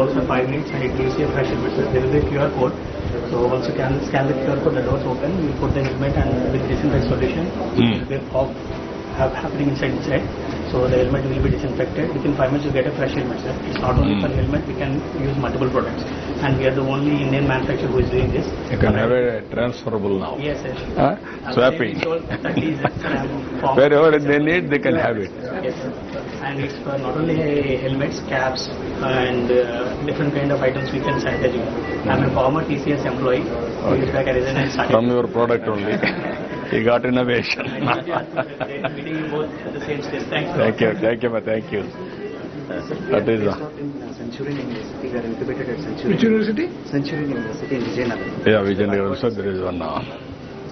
rolls for 5 minutes and it gives you a fresh helmet. So there is a QR code. So once you can scan the QR code, the doors open, we put the helmet and with disinfect solution, there will be a pop happening inside. So the helmet will be disinfected. Within 5 minutes you get a fresh helmet, sir. It's not only for helmet, we can use multiple products. And we are the only Indian manufacturer who is doing this. You can have a transferable now. Yes, sir. Swapping. Wherever they need, they can have it. Yes, sir. And it's for not only helmets, caps, and different kind of items we can sanitize. I'm a former TCS employee. From your product only. You got innovation. Meeting you both at the same stage. Thank you. That is Centurion University. We are incubated at Centurion. Which university? Centurion University in Vijayanagar. Yeah, Vijayanagar also there is one now.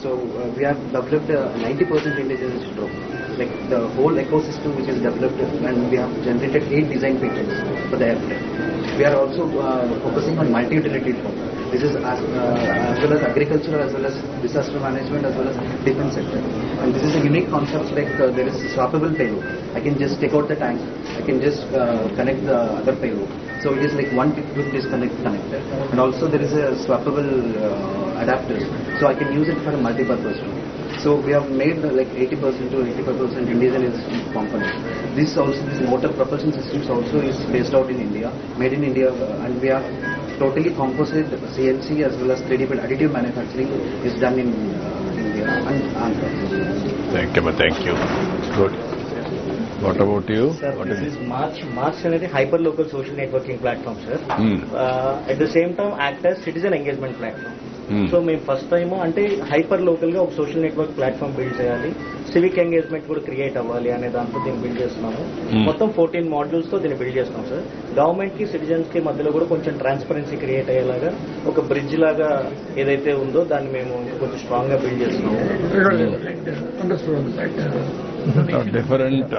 So we have developed 90% indigenous drone. Like the whole ecosystem which is developed, and we have generated 8 design patents for the airplane. We are also focusing on multi-utility drone. This is as well as agricultural, as well as disaster management, as well as defense sector. And this is a unique concept, like there is swappable payload. I can just take out the tank, I can just connect the other payload. So it is like one quick disconnect connector. And also there is a swappable adapters. So I can use it for a multi-purpose room. So we have made like 80% to 85% indigenous components. This motor propulsion systems also is based out in India, made in India, and we have totally composite CNC as well as 3D additive manufacturing is done in India and Andhra. Thank you. Good. What about you? Sir, what this is March అనేది hyper-local social networking platform, sir. At the same time, act as citizen engagement platform. So మేము first time అంటే hyper local గా ఒక social network platform build చేయాలి, civic engagement కూడా create అవ్వాలి అనే దాంతో దీన్ని బిల్డ్ చేస్తున్నాము. మొత్తం 14 మాడ్యూల్స్ తో దీన్ని బిల్డ్ చేస్తున్నాం సార్. గవర్నమెంట్ కి సిటిజన్స్ కి మధ్యలో కూడా కొంచెం ట్రాన్స్పరెన్సీ క్రియేట్ అయ్యేలాగా ఒక బ్రిడ్జ్ లాగా ఏదైతే ఉందో దాన్ని మేము కొంచెం స్ట్రాంగ్ గా బిల్డ్ చేస్తున్నాము. డిఫరెంట్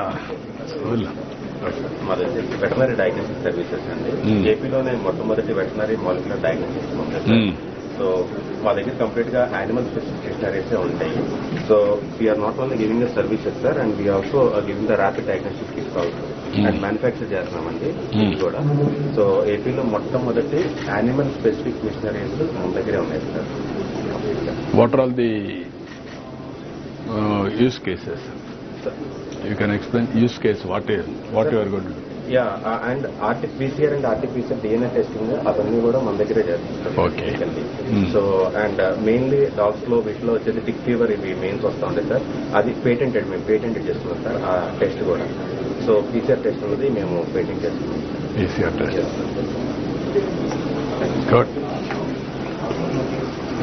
మాది వెటనరీ డయాగ్నోస్టిక్ సర్వీసెస్ అండి. ఏపీలోనే మొట్టమొదటి వెటనరీ మాలిక్యులర్ డయాగ్నోస్టిక్స్ ఉంది. సో మా దగ్గర కంప్లీట్ గా యానిమల్ స్పెసిఫిక్ డిక్షనరీసే ఉంటాయి. So we're not only giving the services sir, and we also giving the rapid diagnostic kits also and manufacture చేస్తున్నామండి కూడా. సో ఏపీలో మొట్టమొదటి యానిమల్ స్పెసిఫిక్ మిషనరీస్ మన దగ్గరే ఉన్నాయి sir. What are all the use cases? You can explain use case, what you are going to do. Yeah, and PCR and artificial DNA testing అవన్నీ కూడా మన దగ్గరే చేస్తాం. Okay. So and mainly dogs లో వీటిలో వచ్చేసి టిక్ ఫీవర్ ఇవి mains వస్తూ ఉంటాయి సార్. అది మేము పేటెంట్ చేస్తున్నాం సార్ ఆ టెస్ట్ కూడా. సో PCR టెస్ట్ అనేది మేము పేటెంట్ చేస్తున్నాం. PCR test. Good.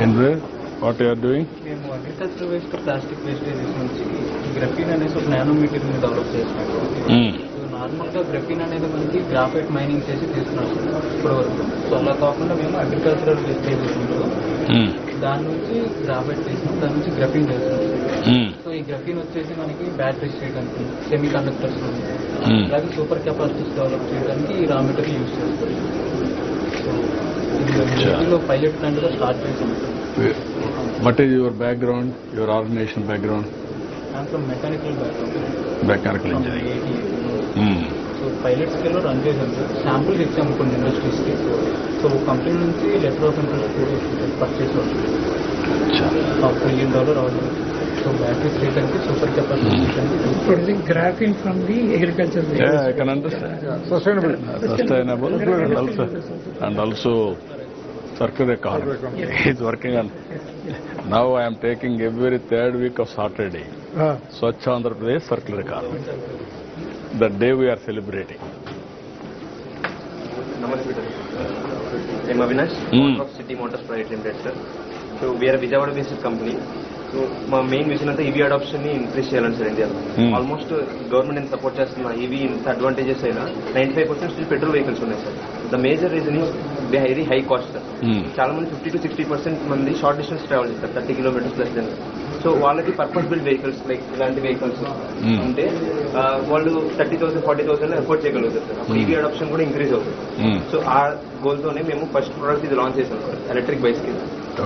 Andrew, what you are doing? మేము అగ్రికల్చర్ వేస్ట్, ప్లాస్టిక్ వేస్టేజెస్ నుంచి గ్రఫీన్ అనేసి ఒక నానో మెటీరియల్ డెవలప్ చేస్తున్నాం. నార్మల్ గా గ్రఫీన్ అనేది మనకి గ్రాఫైట్ మైనింగ్ చేసి తీసుకున్నాం సార్ ఇప్పటి వరకు. సో అలా కాకుండా మేము అగ్రికల్చరల్ వేస్టేజెస్ దాని నుంచి గ్రాఫైట్ చేసినాం, దాని నుంచి గ్రఫీన్ చేస్తున్నాం. సో ఈ గ్రఫీన్ వచ్చేసి మనకి బ్యాటరీస్ చేయడానికి, సెమీ కండక్టర్స్ అలాగే సూపర్ కెపాసిటీస్ డెవలప్ చేయడానికి ఈ రా మెటీరియల్ యూజ్ చేస్తాం. సో ఇందులో పైలట్ ప్లాంట్ గా స్టార్ట్ చేసాం. What is your background, your organization background? I'm from mechanical background. Mechanical engineering. So pilot స్కేల్లో రన్ చేశాం సార్. శాంపుల్స్ ఇచ్చాము కొన్ని ఇండస్ట్రీస్కి. సో కంపెనీ నుంచి లెటర్ ఆఫ్ ఇంట్రెస్ట్ పర్చేస్ అవుతుంది. $1 billion అవుతుంది. సో బ్యాటరీస్ రీటర్న్కి, super capacity graphene from the agriculture. Yeah, I can understand. Sustainable and also circular economy. He's working on. Now I am taking every 3rd week of Saturday. Swachh Andhra Pradesh circular economy. The day we are celebrating. Namaste. I'm Avinash, of City Motors Private Limited, sir. So we are a Vijayawada-based company. So my main vision is EV adoption ni increase cheyalani sir India. Almost government in support chestunna EV inta advantages aina 95% still petrol vehicles unnai sir. The major reason is very high cost sir. Chaala mandi 50 to 60% mandi short distance travel chestar 30 kilometers plus than. So వాళ్ళకి purpose build vehicles like ఇలాంటి vehicles ఉంటే వాళ్ళు 30,000 40,000 afford చేయగలుగుతారు sir. అప్పుడు EV adoption కూడా increase అవుతుంది. So ఆ goal తోనే మేము ఫస్ట్ ప్రోడక్ట్ ఇది లాంచ్ చేసాం sir, electric bicycle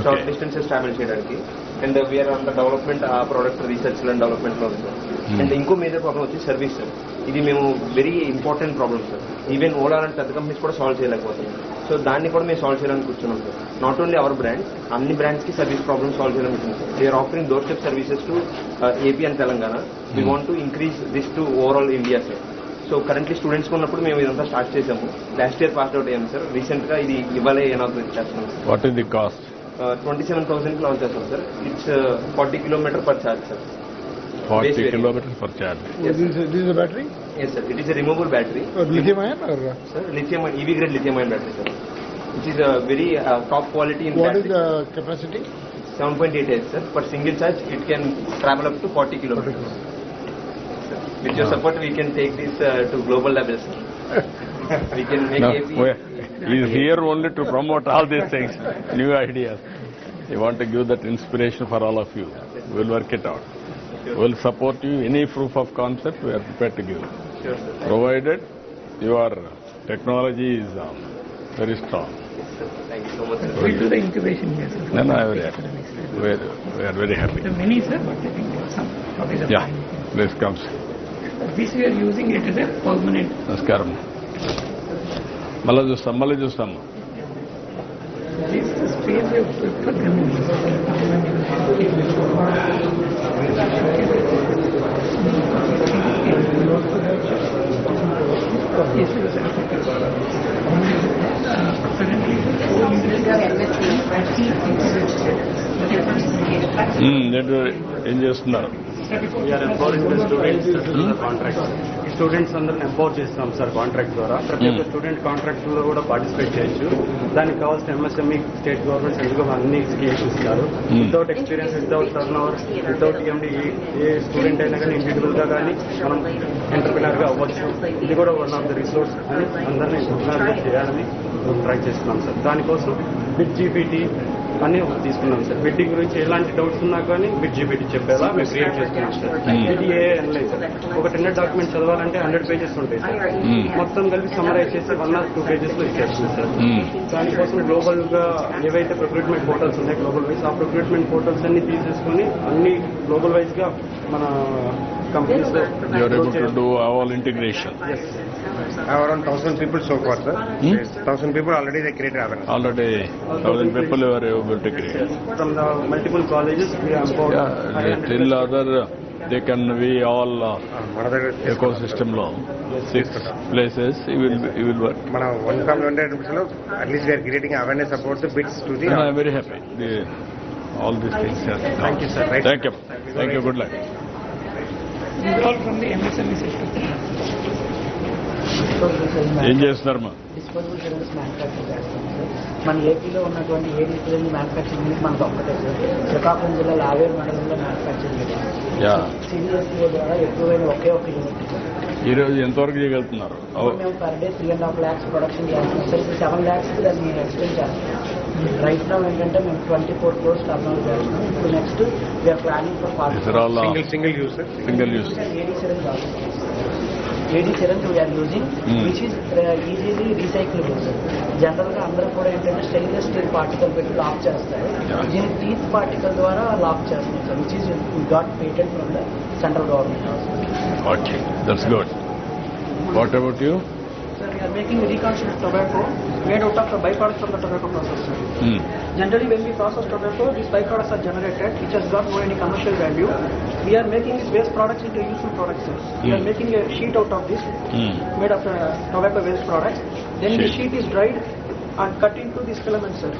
short distances travel చేయడానికి. And we are on the development, ఆ ప్రోడక్ట్ రీసెర్చ్ అండ్ డెవలప్మెంట్ లో ఉంది సార్. అండ్ ఇంకో మేజర్ ప్రాబ్లం వచ్చి సర్వీస్ సార్. ఇది మేము very important problem sir. Even Ola లాంటి పెద్ద కంపెనీస్ కూడా సాల్వ్ చేయలేకపోతున్నాం. సో దాన్ని కూడా మేము సాల్వ్ చేయాలని కూర్చున్నాం sir. Not only our brand, అన్ని బ్రాండ్స్ కి సర్వీస్ ప్రాబ్లమ్ సాల్వ్ చేయాలని కూర్చున్నాం sir. We're offering door step services to AP and Telangana. We want to increase this to overall India sir. So currently students ఉన్నప్పుడు మేము ఇదంతా start చేసాము. Last year pass out అయ్యాము sir. Recent గా ఇది ఇవ్వాలే ఇనాగ్రేట్ చేస్తున్నాం. What is the cost? 27,000 launch చేస్తాం sir. It's 40 kilometers per charge sir. 40 kilometers per charge. Yes, This is a battery? Yes sir, it is a removable battery. Lithium ion or? Sir, lithium EV grade lithium ion battery sir, which is a very top quality in What battery. is the capacity? 7.88 sir. Per single charge it can travel up to 40 kilometers. Sir, with your support we can take this to global level sir. We can make No, AP. he is here only to promote all these things, new ideas. We want to give that inspiration for all of you. We will work it out. We will support you. Any proof of concept, we are prepared to give. Sure sir. Provided your technology is very strong. Thank you so much sir. We do the incubation here, sir. No, very happy. We are very happy. The many, sir, but I think there are some topics of Yeah, this comes. This we are using it as a permanent. నమస్కారం. మళ్ళీ చూస్తాము. This is the space we have put for them. Yes, sir. Currently, ఏం చేస్తున్నారు? We're empowering the students contracts. Students అందరిని empower చేస్తాం sir contract ద్వారా. ప్రతి ఒక్క స్టూడెంట్ కాంట్రాక్ట్ లో కూడా పార్టిసిపేట్ చేయొచ్చు. దానికి కావాల్సిన ఎంఎస్ఎంఈ స్టేట్ గవర్నమెంట్ సెంట్రల్ అన్ని స్కీమ్స్ ఇస్తారు. Without experience, without turnover, without ఎండి ఏ స్టూడెంట్ అయినా కానీ ఇండివిజువల్ గా కానీ మనం ఎంటర్ప్రినర్ గా అవ్వచ్చు. ఇది కూడా వన్ ఆఫ్ ద రిసోర్స్ అని అందరినీ ఎంటర్ప్రినర్ చేయాలని ట్రై చేస్తున్నాం సార్. దానికోసం బిట్ జీపీటీ అని తీసుకున్నాం సార్. బిడ్డింగ్ గురించి ఎలాంటి డౌట్స్ ఉన్నా కానీ బిట్ జీపీటీ చెప్పేలా మేము క్రియేట్ చేస్తున్నాం సార్. ఇది ఏ అనలైజ్ సార్. ఒక టెండర్ డాక్యుమెంట్ చదవాలంటే 100 pages ఉంటాయి సార్. మొత్తం కలిపి సమ్మరైజ్ చేసి 1 or 2 pages లో ఇచ్చేస్తుంది సార్. దానికోసం గ్లోబల్ గా ఏవైతే ప్రొక్యూట్మెంట్ పోర్టల్స్ ఉన్నాయి గ్లోబల్ వైజ్, ఆ ప్రొక్యూట్మెంట్ పోర్టల్స్ అన్ని తీసేసుకుని అన్ని గ్లోబల్ వైజ్ గా మన కంపెనీస్ లో You are able to do all integration. Around 1,000 people so far, sir. 1,000 people already they created awareness. Already 1,000 people you are able to create. from the multiple colleges we have about Yeah, till other they can be all Another ecosystem lo 6 places you will work. మన 1,100 rupees లో at least we are creating awareness about the bits to the. I am very happy. All these things. Thank you, sir. Thank you. Thank you. Good luck. these are all from the MSME system. ఏం చేస్తున్నారమ్మా? Disposable cylinders manufacture చేస్తాం sir. మన ఏపీలో ఉన్నటువంటి 7 cylinder manufacturing unit మనకు ఒక్కటే sir. Srikakulam జిల్లాలో ఆవేరు మండలంలో manufacturing unit. సిడిఎస్ఈ ద్వారా ఎక్కువైన ఒకే ఒక యూనిట్. ఈ రోజు ఎంతవరకు చేయగలుగుతున్నారు? మేము పర్ డే 3.5 lakhs ప్రొడక్షన్ చేస్తున్నాం సార్. ఇప్పుడు 7 lakhs దాన్ని ఎక్స్టెండ్ చేస్తున్నాం. రైట్ నౌ ఏంటంటే మేము 24 crores టర్న్ ఓవర్ చేస్తున్నాం. ఇప్పుడు next we're planning for 40 single use, sir. Single use. AD syringe we are using, which is easily recyclable. General గా అందరూ కూడా ఏంటంటే స్టెయిన్లెస్ స్టీల్ పార్టికల్ పెట్టి లాక్ చేస్తారు. దీన్ని టీత్ పార్టికల్ ద్వారా లాక్ చేస్తున్నాం sir, which is got patent from the central government. Okay, that's good. What about you? Sir, we are making reconstructed tobacco made out of the byproducts from the tobacco process, sir. Generally, when we process tobacco, these byproducts are generated, which has got no any commercial value. We are making these waste products into useful products, sir. We are making a sheet out of this, made of tobacco waste products. Then the sheet is dried and cut into these filaments, sir.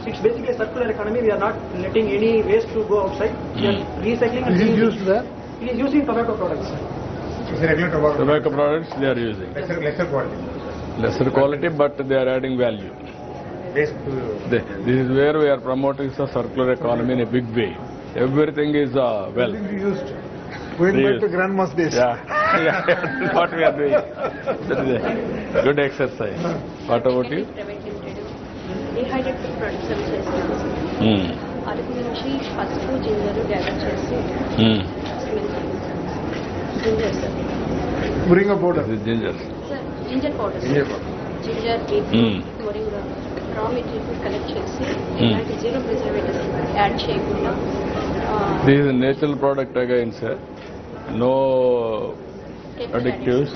So it's basically a circular economy. We are not letting any waste to go outside. We are recycling and reusing. Used there? It is using tobacco products, sir. It's a regular Tobacco products they are using. lesser quality. Lesser quality, but they are adding value. This is where we are promoting the circular economy in a big way. Everything is well. Used. Going back to grandma's days. Yeah, that's what we are doing. That is a good exercise. What about you? Dehydrated products అవి చేస్తాం. అరకు నుంచి పసుపు ginger gather చేసి ginger sir. Bring a powder. This is ginger. Sir ginger powder, ginger beetroot moringa raw material collect చేసి ఇలాంటి zero preservatives add చేయకుండా. This is a natural product again, sir. No additives,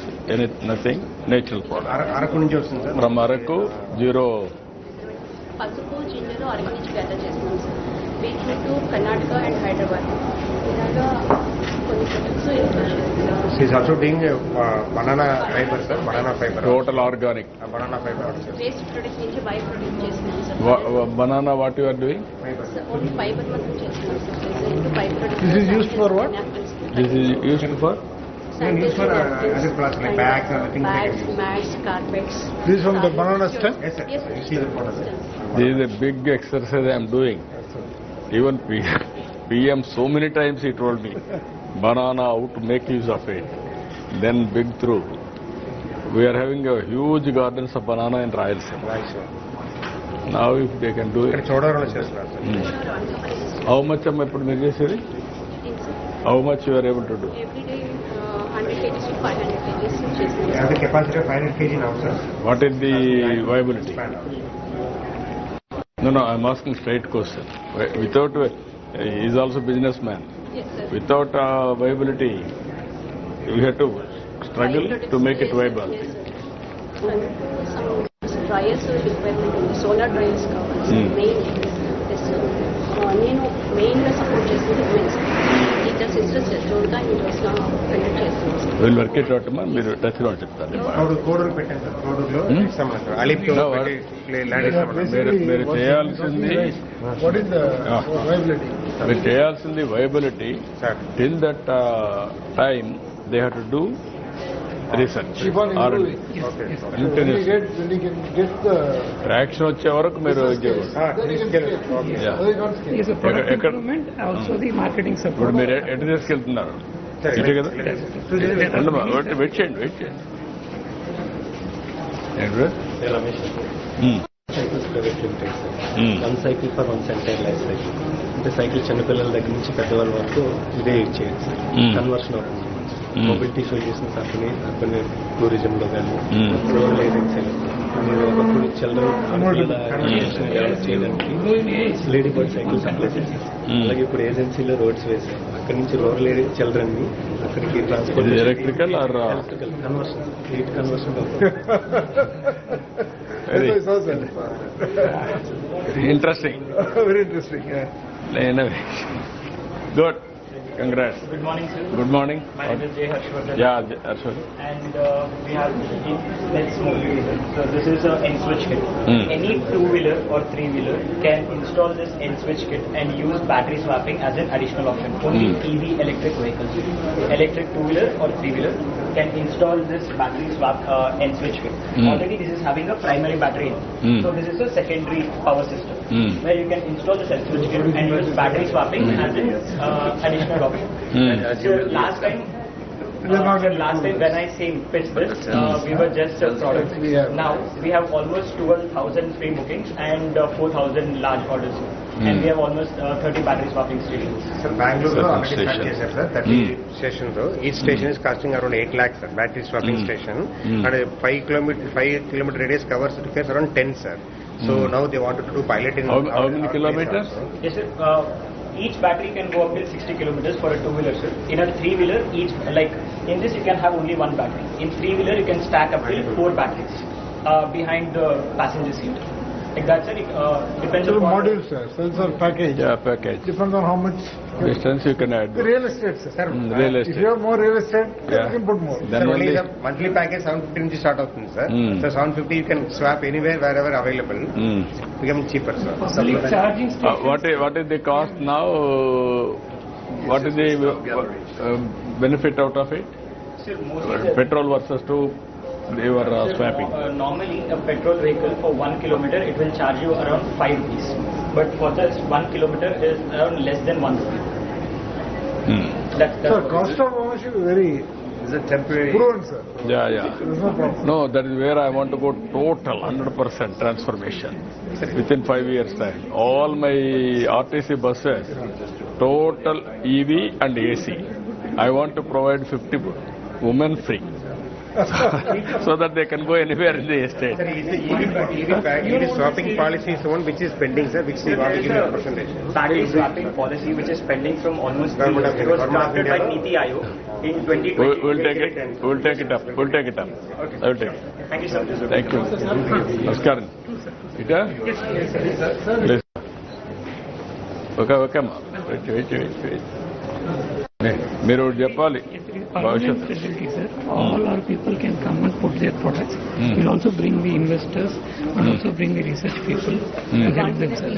nothing, natural product. Araku నుంచి వస్తుంది sir. From Araku, zero. పసుపు ginger Araku నుంచి gather చేస్తున్నాం sir. Beetroot Karnataka and Hyderabad ఇలాగా కొన్ని products She's also doing banana fiber, sir. Banana fiber. Total organic. Banana fiber. Waste products నుంచి by product చేస్తున్నాం sir. Banana, what you are doing? Only fibre మాత్రం చేస్తున్నాం sir. By product. This is used for what? This is used for? Used for other products like bags and things like bags, mats, carpets. This is from the banana stem? Yes, sir. Yes, sir. You see the product. This is a big exercise I am doing. Even PM so many times he told me, banana, how to make use of it. Then big through. We are having a huge gardens of banana in Rayalaseema. Right, sir. Now if they can do ఇక్కడ it. Chodavaram చేస్తున్నారు sir. How much am I ఇప్పుడు మీరు చేసేది? How much you are able to do? Every day 100 kgs to 500 kgs చేస్తున్నాం. They have the capacity of 500 kg now, sir. What is the viability? No, I am asking straight question. Without, he is also businessman. Yes, sir. Without viability, you have to struggle to make it viable. Yes, sir. Some dryers requirement ఉంది. Solar dryers కావాలి. Main. Yes, sir. నేను మెయిన్గా support చేసేది women's. ఇట్లా sisters చూడగా ఇంట్రెస్ట్గా conduct చేస్తున్నాను sir. We'll work it out, man. మీరు టచ్లో చెప్తాను. కోడూరు పెట్టాను సార్. కోడూరులో ఇస్తామంటారు. అలిప్తో ల్యాండ్ ఇస్తామంటారు. మీరు చేయాల్సింది What is the viability? మీరు చేయాల్సింది viability. Till that time they have to do research When you get the... traction వచ్చే వరకు మీరు Is a product improvement, also the marketing ఇప్పుడు support. మీరు ఎటు తీసుకెళ్తున్నారు ఇదే కదా వెయిట్ చేయండి cycles private limited sir. 1 cycle for 1 entire life cycle. అంటే సైకిల్ చిన్నపిల్లల దగ్గర నుంచి పెద్దవాళ్ళ వరకు ఇదే యూజ్ చేయొచ్చు సార్. కన్వర్షన్ అవుతుంది. మొబిలిటీ షో చేసిన కంపెనీ టూరిజంలో కానీ రోడ్ ఏజెన్సీలు మీరు ఒకప్పుడు చిల్డ్రన్ డెవలప్ చేయడానికి లేడీ బర్డ్ సైకిల్ సప్లై చేశారు. అలాగే ఇప్పుడు ఏజెన్సీలో రోడ్స్ వేశారు. అక్కడి నుంచి రూరల్ ఏరియా చిల్డ్రన్ ని అక్కడికి transport electrical conversion heat conversion interesting. Very interesting. Good. Congrats. Good morning, sir. Good morning. My name is Jay Harshvardhan. Yeah, Harshvardhan. And we have Let's Mobility. So this is an N-switch kit. Any two-wheeler or three-wheeler can install this N-switch kit and use battery swapping as an additional option. Only EV electric vehicles, electric two-wheeler or three-wheeler can install this battery swap N-switch kit. Already this is having a primary battery in. So this is a secondary power system where you can install this N-switch kit and use battery swapping as an additional option. So last time when I pitched this, we were just products. Now we have almost 12,000 free bookings and 4,000 large orders. And we have almost 30 battery swapping stations. Sir, Bangalore already start చేశారు sir. 30 stations. Each station is costing around 8 lakhs sir. Battery swapping station. And 5 kilometer radius covers around 10 sir. So now they wanted to do pilot in how many kilometers? Yes sir. Each battery can go up till 60 kilometers for a two-wheeler, sir. In a three-wheeler, in this you can have only one battery. In three-wheeler, you can stack up till 4 batteries behind the passenger seat. Like that, sir. Depends on modules, sir. Sensor package. Yeah, package. Depends on how much distance you can add. The real estate, sir. Real estate. If you have more real estate, you can put more. Then only the monthly package 750 నుంచి start అవుతుంది sir. So 750 you can swap anywhere wherever available. Become cheaper, sir. Charging What is the cost now? What is the benefit out of it? Sir, mostly petrol versus they were swapping. Normally, a petrol vehicle for 1 kilometer it will charge you around 5 rupees. But for this 1 kilometer is around less than 1 rupee. Sir, cost of ownership is very temporary. proven, sir. Yeah. There's no problem. No, that is where I want to go total 100% transformation within 5 years time. All my RTC buses, total EV and AC. I want to provide 50 women free. so that they can go anywhere in the estate. Sir, EV swapping policy is one which is pending, sir, which you want to give me a percentage. Battery swapping policy, which is pending from almost 3 years. It was drafted by Niti Aayog in 2020. We'll take it. We'll take it up. We'll take it up. Okay. I will take it. Thank you, sir. Thank you. Namaskaram. Ita? Please. Okay, ma. Wait. మీరు చెప్పాలి Permanent facility, sir. All our people can come and put their products. We'll also bring the investors and also bring the research people to help them, sir.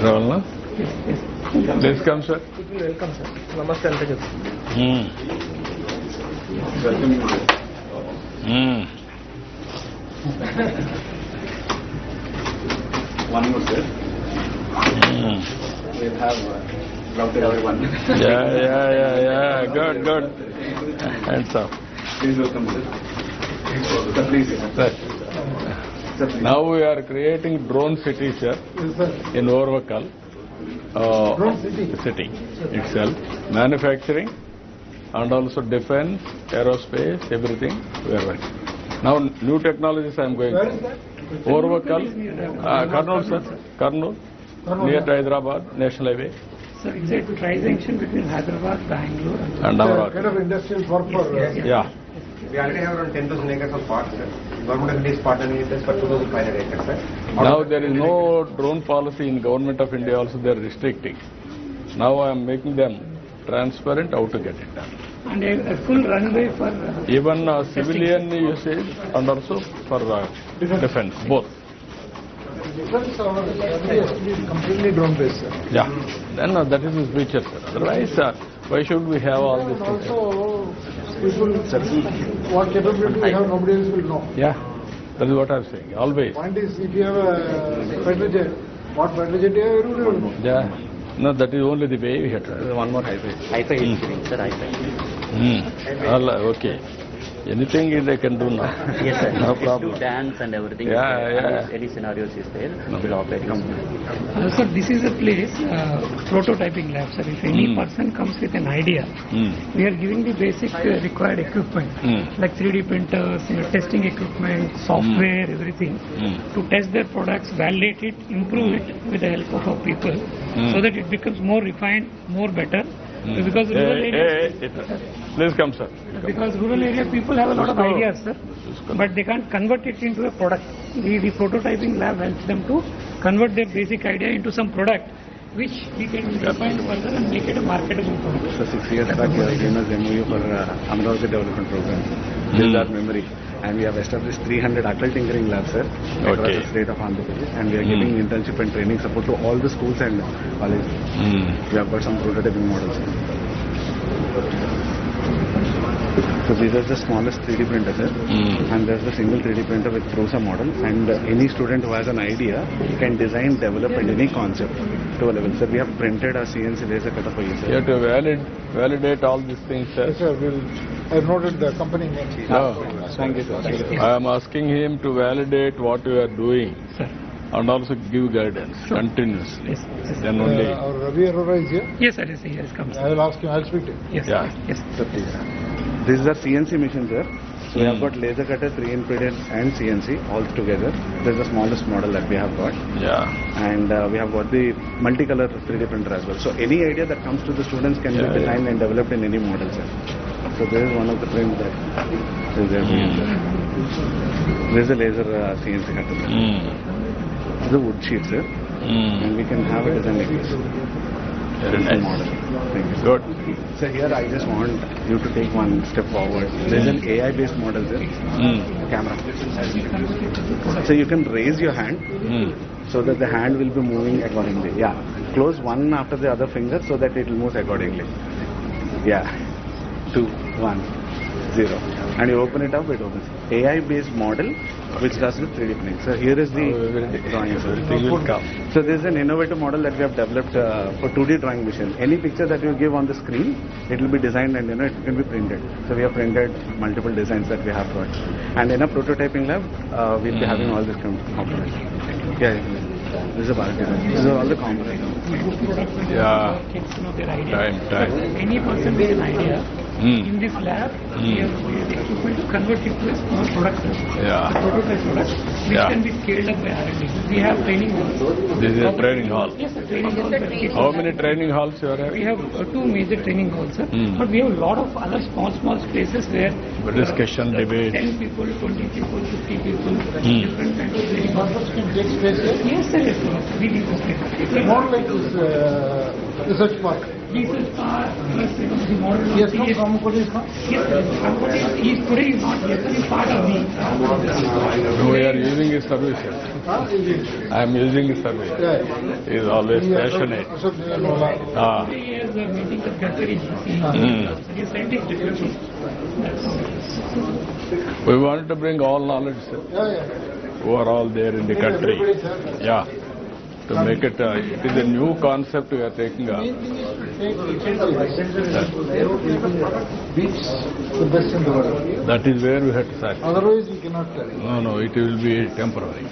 రావాలనా? Please come, sir. Welcome, sir. Namaste, Ante. One more, sir. We'll have routed everyone. Yeah. Good. Hands up. Please welcome, sir. Sir, please. Sir. Now we are creating drone city, sir, in Orvakal. City itself. Manufacturing and also defense, aerospace, everything we are working. Now new technologies I am going to. Orvakal, Kurnool, sir. Kurnool, near to Hyderabad, National Highway. Sir, it's a tri-junction between Hyderabad, Bangalore and Amravati. Kind of industrial work for... Yeah. We already have around 10,000 acres of parks, sir. Government is partnering with us for 2,500 acres, sir. Now there is no drone policy in Government of India also, they are restricting. Now I am making them transparent how to get it done. and a full runway for... Even civilian usage and also for defense, both. Defense is completely drone based, sir. Yeah, then that is his future, sir. Otherwise, why should we have all this? Also, people, what capability we have, nobody else will know. Yeah, that is what I am saying, always. Point is, if you have a fighter jet, what fighter jet you have, everybody will know. Yeah, no, that is only the way we have to. One more high-fi. High-fi engineering, sir, high-fi. Okay. Anything they can do now. Yes, sir. No problem. To dance and everything. Yeah. Any scenarios is there, we'll operate. Sir, this is a place, prototyping lab, sir. If any person comes with an idea, we are giving the basic required equipment, like 3D printers, testing equipment, software, everything, to test their products, validate it, improve it with the help of our people, so that it becomes more refined, more better. Because rural areas, please come, sir. Because rural area people have a lot of ideas, sir, but they can't convert it into a product. The prototyping lab helps them to convert their basic idea into some product, which we can refine further and make it a marketable product. So 6 years back, we have given us MOU for Aamoda development program. This is our memory. And we have established 300 adult tinkering labs, sir, across the state of Andhra Pradesh. And we are giving internship and training support to all the schools and colleges. We have got some prototyping models. So these are the smallest 3D printers, sir. And there's the single 3D printer which throws a model. And any student who has an idea can design, develop, and any concept to a level. Sir, we have printed a CNC laser cutter for you, sir. You have to validate all these things, sir. Yes, sir. I have noted the company name. Thank you, sir. I am asking him to validate what you are doing, sir, and also give guidance continuously. Yes. Then only. Our Ravi Arora is here. Yes, sir. Yes, he has come. I will ask him. I will speak to him. Yes. Yeah. Yes. Sir, please. This is our CNC machine, sir. So we have got laser cutter, 3 impedance and CNC all together. This is the smallest model that we have got. Yeah. And we have got the multicolor 3D printer as well. So any idea that comes to the students can be designed and developed in any model, sir. So this is one of the prints that is there. This is a laser CNC cutter. This is a wood sheet, sir. And we can have a design like this. Very nice. Model. Thank you. Good. So here I just want you to take one step forward. There is an AI-based model there. Camera. So you can raise your hand so that the hand will be moving accordingly. Yeah. Close one after the other finger so that it will move accordingly. Yeah. 2, 1, 0. And you open it up, it opens. AI-based model which does with 3D printing. So here is the drawing. So this is an innovative model that we have developed for 2D drawing machine. Any picture that you give on the screen, it will be designed and it can be printed. So we have printed multiple designs that we have got. And in a prototyping lab, we'll be having all these components. Yeah. This is a bulk device. These are all the components. Yeah. Kids know their idea. Time. Any person with an idea, in this lab, we have equipment to convert it to a small product, Yeah. a prototype product, which Yeah. can be scaled up by R&D. We have training halls. This is a training hall. Yes, a training hall. where kids How are- many training halls you are We having? have two major training halls, sir. But we have a lot of other small spaces where Discussion, debate. 10 people, 20 people, 50 people, different kinds of training halls. Yes, sir. Yes, sir. We need to stay. It's more like this research park. Research park, plus the model. Yes, no, Ramakoti is not. Yes, sir. He is today is not here, sir. He is part of the. We are using his services. I am using his service. He is always passionate. Ah. Today he has a meeting with Gadkari. He sent his deputy. That's all. We wanted to bring all knowledge, sir, who are all there in the country. Yeah. To make it, it is a new concept we are taking up. Beats the best in the world. That is where we have to start. Otherwise, we cannot carry. No, it will be temporary.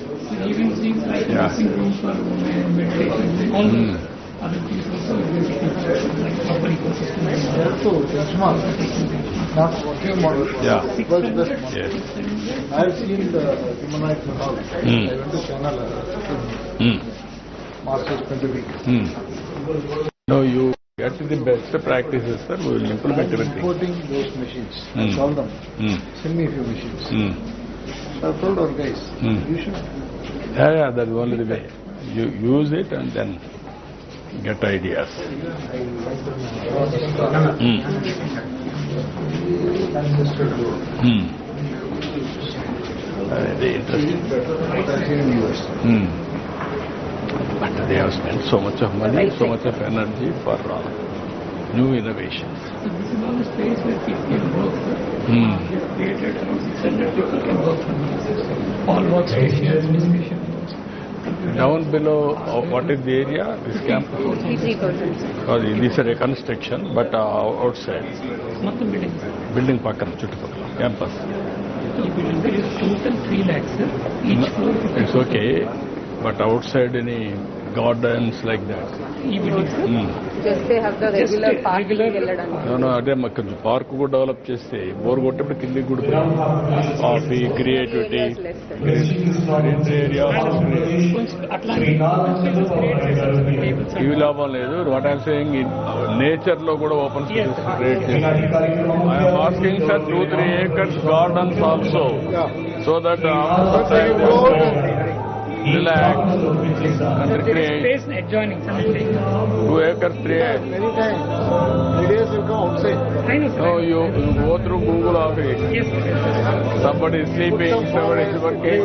Even things like nursing rooms for women, meditation, all those other things also like proper ecosystem. Also, benchmark, not working model. Yeah. World's best model. Yes. I have seen the humanoid model. I went to China Masters spent a week. No, you get the best practices, sir. We will implement everything. Importing those machines. I told them, send me a few machines. So I told our guys, you should. Yeah, that's only the way. You use it and then get ideas. Very interesting. But they have spent so much of money, so much of energy for new innovations. So this is all the space where people can work. We have created around 600 people can work from this. All workstations, discussion rooms. Down below, what is the area? This campus? 3%. Or this is a reconstruction, but outside. Motham buildings. Building pakkan, chuttupakala, campus. ఈ building there is total 3 lakhs, sir. Each floor. It's okay, but outside any gardens like that. ఈ building, sir. Just they have the regular parking వెళ్ళడానికి. No, అదే మాకు కొంచెం park కూడా develop చేస్తే bore కొట్టేప్పుడు కిందికి కూడా కాఫీ క్రియేటివిటీ ఏరియా ఇవి లాభం లేదు. వాట్ ఐఎమ్ సేయింగ్ నేచర్ లో కూడా ఓపెన్ స్పేసెస్ క్రియేట్ చేసి I'm asking sir 2-3 acres gardens also so that relax and recreate. Space adjoining, something. 2 acres, 3 acres. Many times, ideas will come outside. I know, sir. No, you go through Google office. Yes, sir. Somebody is sleeping, somebody is working.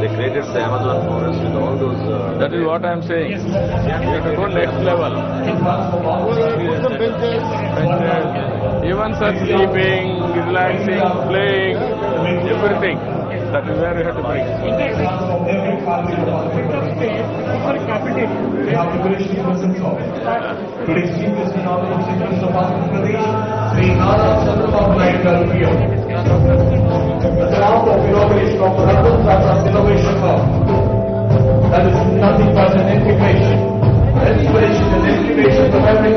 They created the Amazon forest with all those. That is what I am saying. Yes. You have to go next level. Put some benches. Even such sleeping, relaxing, playing, everything. That is where you have to bring. For capital. Today's chief guest in Honorable Minister of Andhra Pradesh, Sri ChandrababuLIVE garu here. The ground of inauguration of Ratan Tata's Innovation Hub. That is nothing but an integration, inspiration and incubation of every.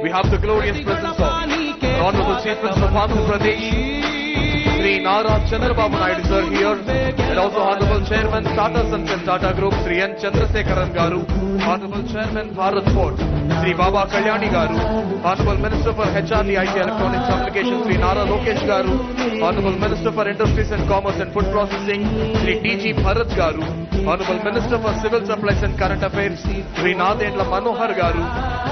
We have the glorious presence of Honorable Chief Minister of Andhra Pradesh, Sri ChandrababuLIVE sir here, and also Honorable Chairman Tata Sons and Tata Group, Sri N. Chandrasekharan garu, Honorable Chairman Bharat Port, Sri Baba Kalyani garu, Honorable Minister for HRD, IT, Electronics, Communications, Sri naralokesh garu, Honorable Minister for Industries and Commerce and Food Processing, Sri D.G. Bharat garu, Honorable Minister for Civil Supplies and Current Affairs, Sri Nadendla Manohar garu,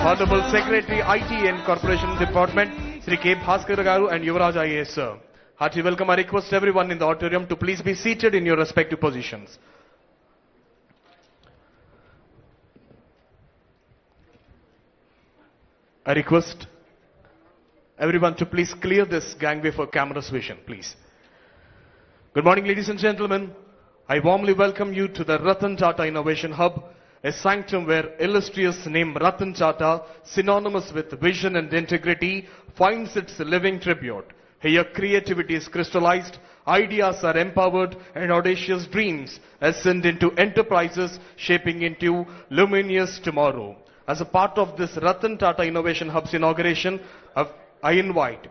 Honorable Secretary IT and Corporation Department, Sri K. Bhaskar garu, and Yuvraj IAS sir. Hearty welcome. I request everyone in the auditorium to please be seated in your respective positions. I request everyone to please clear this gangway for camera's vision, please. Good morning, ladies and gentlemen. I warmly welcome you to the Ratan Tata Innovation Hub, a sanctum where illustrious name Ratan Tata, synonymous with vision and integrity, finds its living tribute. Here creativity is crystallized, Ideas are empowered and audacious dreams ascend into enterprises shaping into luminous tomorrow. As a part of this Ratan Tata Innovation Hub's inauguration, I invite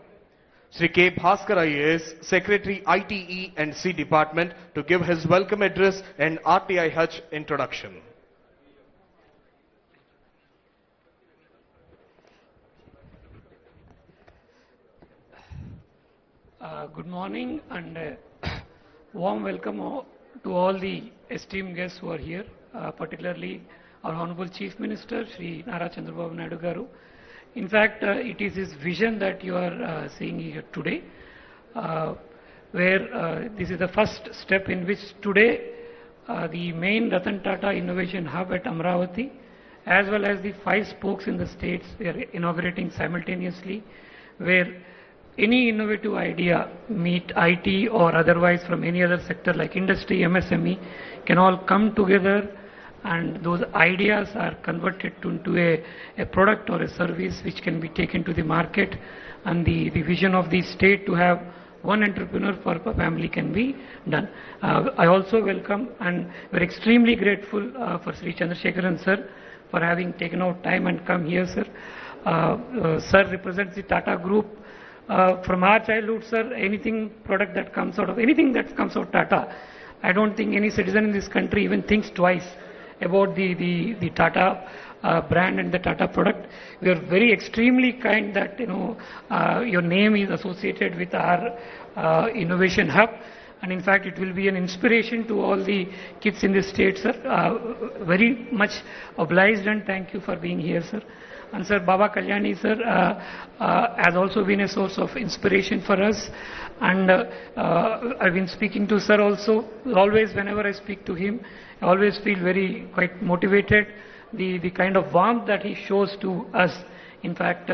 Sri K. Bhaskar IAS, Secretary ITE and C Department, to give his welcome address and RTIH introduction. Good morning and warm welcome to all the esteemed guests who are here, particularly our Honorable Chief Minister, Sri Chandrababu Naidu Garu. In fact, it is his vision that you are seeing here today, where this is the first step in which today the main Ratan Tata Innovation Hub at Amravati, as well as the 5 spokes in the states, we are inaugurating simultaneously, where any innovative idea, meet IT or otherwise from any other sector like industry, MSME, can all come together, and those ideas are converted into a product or a service which can be taken to the market, and the vision of the state to have one entrepreneur per family can be done. I also welcome and we're extremely grateful for Sri Chandrasekharan sir for having taken out time and come here, sir. Sir represents the Tata Group. From our childhood, sir, anything product that comes out of anything that comes out of Tata, I don't think any citizen in this country even thinks twice about the Tata brand and the Tata product. We are very extremely kind that your name is associated with our innovation hub, and in fact it will be an inspiration to all the kids in the state, sir. Very much obliged and thank you for being here, sir. And sir, Baba Kalyani sir has also been a source of inspiration for us, and I've been speaking to sir also. Always whenever I speak to him, I always feel quite motivated. The kind of warmth that he shows to us, in fact,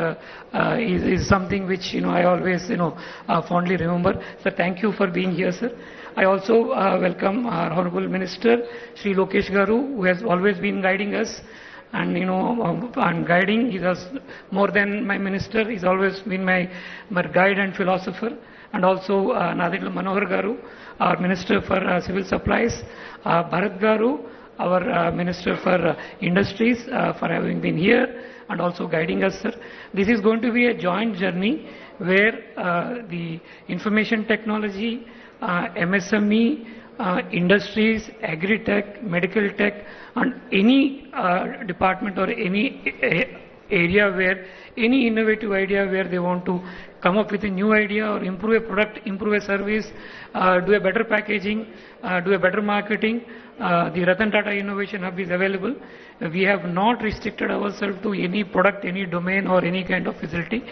is something which I always fondly remember. So thank you for being here, sir. I also welcome our Honorable Minister, Sri Lokesh Garu, who has always been guiding us. And and guiding, he does more than my minister. He's always been my guide and philosopher. And also Nadil Manohar Garu, our Minister for Civil Supplies, Bharat Garu, our Minister for Industries, for having been here and also guiding us, sir. This is going to be a joint journey where the information technology, MSME, industries, agri-tech, medical tech, and any department or any area where any innovative idea where they want to come up with a new idea or improve a product, improve a service, do a better packaging, do a better marketing, the Ratan Tata Innovation Hub is available. We have not restricted ourselves to any product, any domain or any kind of facility.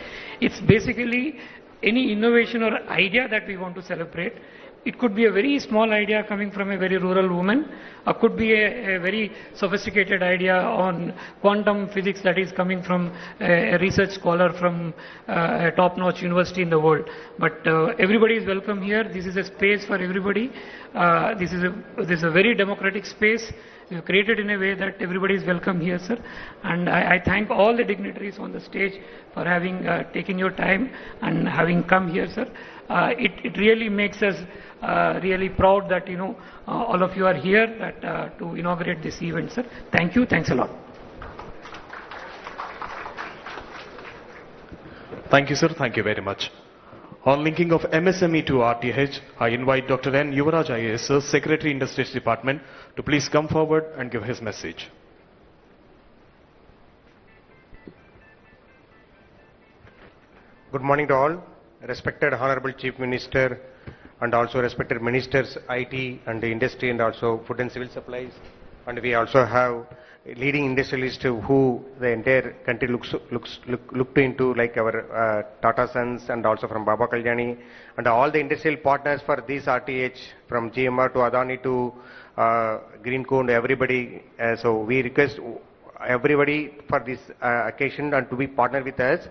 It's basically any innovation or idea that we want to celebrate. It could be a very small idea coming from a very rural woman, or could be a very sophisticated idea on quantum physics that is coming from a research scholar from a top-notch university in the world. But everybody is welcome here. This is a space for everybody. This is a very democratic space. We've created in a way that everybody is welcome here, sir. And I thank all the dignitaries on the stage for having taken your time and having come here, sir. It really makes us really proud that all of you are here to inaugurate this event, sir. Thank you. Thanks a lot. Thank you, sir. Thank you very much. On linking of MSME to RTH, I invite Dr. N. Yuvaraj IAS, sir, Secretary Industries Department, to please come forward and give his message. Good morning to all. Respected Honorable Chief Minister and also respected Ministers, IT and the industry and also food and civil supplies. And we also have leading industrialists who the entire country looked into, like our Tata Sons and also from Baba Kalyani and all the industrial partners for this RTH, from GMR to Adani to Greenco and everybody. So we request everybody for this occasion and to be partner with us.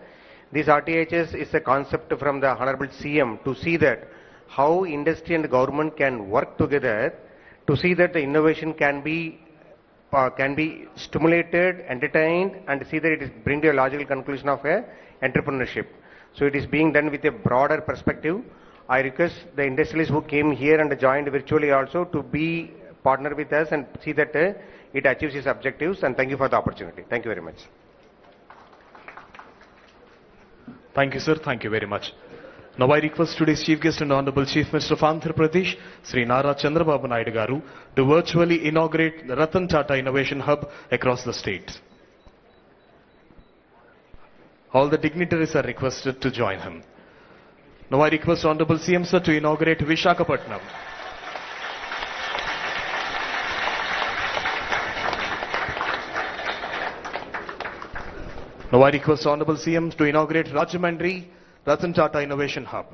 This RTHS is a concept from the Honorable CM to see that how industry and government can work together to see that the innovation can be stimulated, entertained, and see that it is bring to a logical conclusion of entrepreneurship. So it is being done with a broader perspective. I request the industrialists who came here and joined virtually also to be partner with us and see that it achieves its objectives, and thank you for the opportunity. Thank you very much. Thank you, sir. Thank you very much. Now I request today's Chief Guest and Honorable Chief Minister of Andhra Pradesh, Sri Nara Chandrababu Naidu Garu, to virtually inaugurate the Ratan Tata Innovation Hub across the state. All the dignitaries are requested to join him. Now I request Honorable CM Sir to inaugurate Vishakhapatnam. Now I request Honorable CM to inaugurate Rajahmundry Ratan Tata Innovation Hub.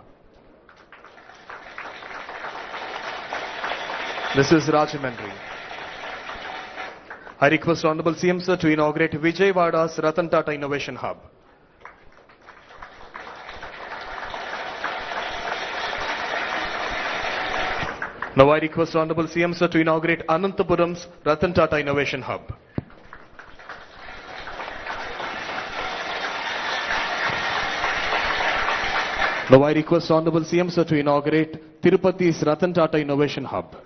This is Rajahmundry. I request Honorable CM Sir to inaugurate Vijayawada's Ratan Tata Innovation Hub. Now I request Honorable CM Sir to inaugurate Anantapuram's Ratan Tata Innovation Hub. Now I request Honorable CM Sir to inaugurate Tirupati's Ratan Tata Innovation Hub.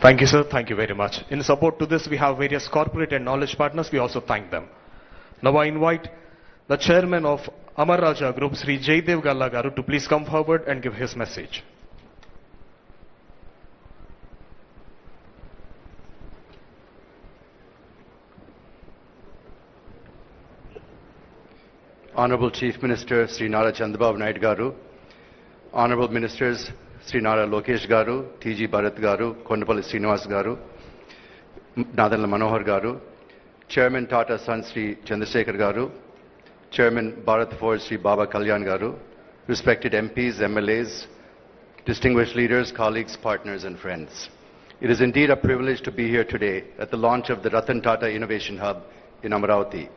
Thank you, sir. Thank you very much. In support to this, we have various corporate and knowledge partners. We also thank them. Now I invite the chairman of Amar Raja Group, Sri Jaydev Galla Garu, to please come forward and give his message. Honorable Chief Minister Sri Nara Chandrababu Naidu Garu, Honorable Ministers Sri Naralokesh Garu, T.G. Bharat Garu, Kondapalli Srinivas Garu, Nadanla Manohar Garu, Chairman Tata Son Sri Chandrasekhar Garu, Chairman Bharat Forge Sri Baba Kalyan Garu, respected MPs, MLAs, distinguished leaders, colleagues, partners and friends. It is indeed a privilege to be here today at the launch of the Ratan Tata Innovation Hub in Amaravati.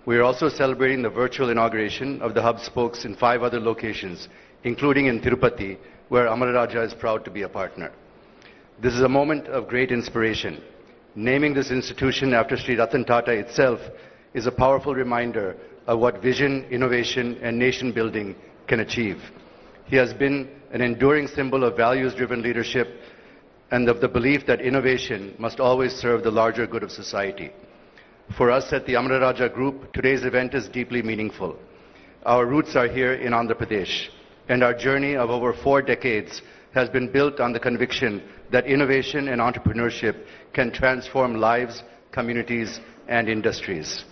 We are also celebrating the virtual inauguration of the hub spokes in 5 other locations, including in Tirupati, where Amara Raja is proud to be a partner. This is a moment of great inspiration. Naming this institution after Sri Ratan Tata itself is a powerful reminder of what vision, innovation, and nation building can achieve. He has been an enduring symbol of values-driven leadership and of the belief that innovation must always serve the larger good of society. For us at the Amara Raja Group, today's event is deeply meaningful. Our roots are here in Andhra Pradesh, and our journey of over 4 decades has been built on the conviction that innovation and entrepreneurship can transform lives, communities, and industries.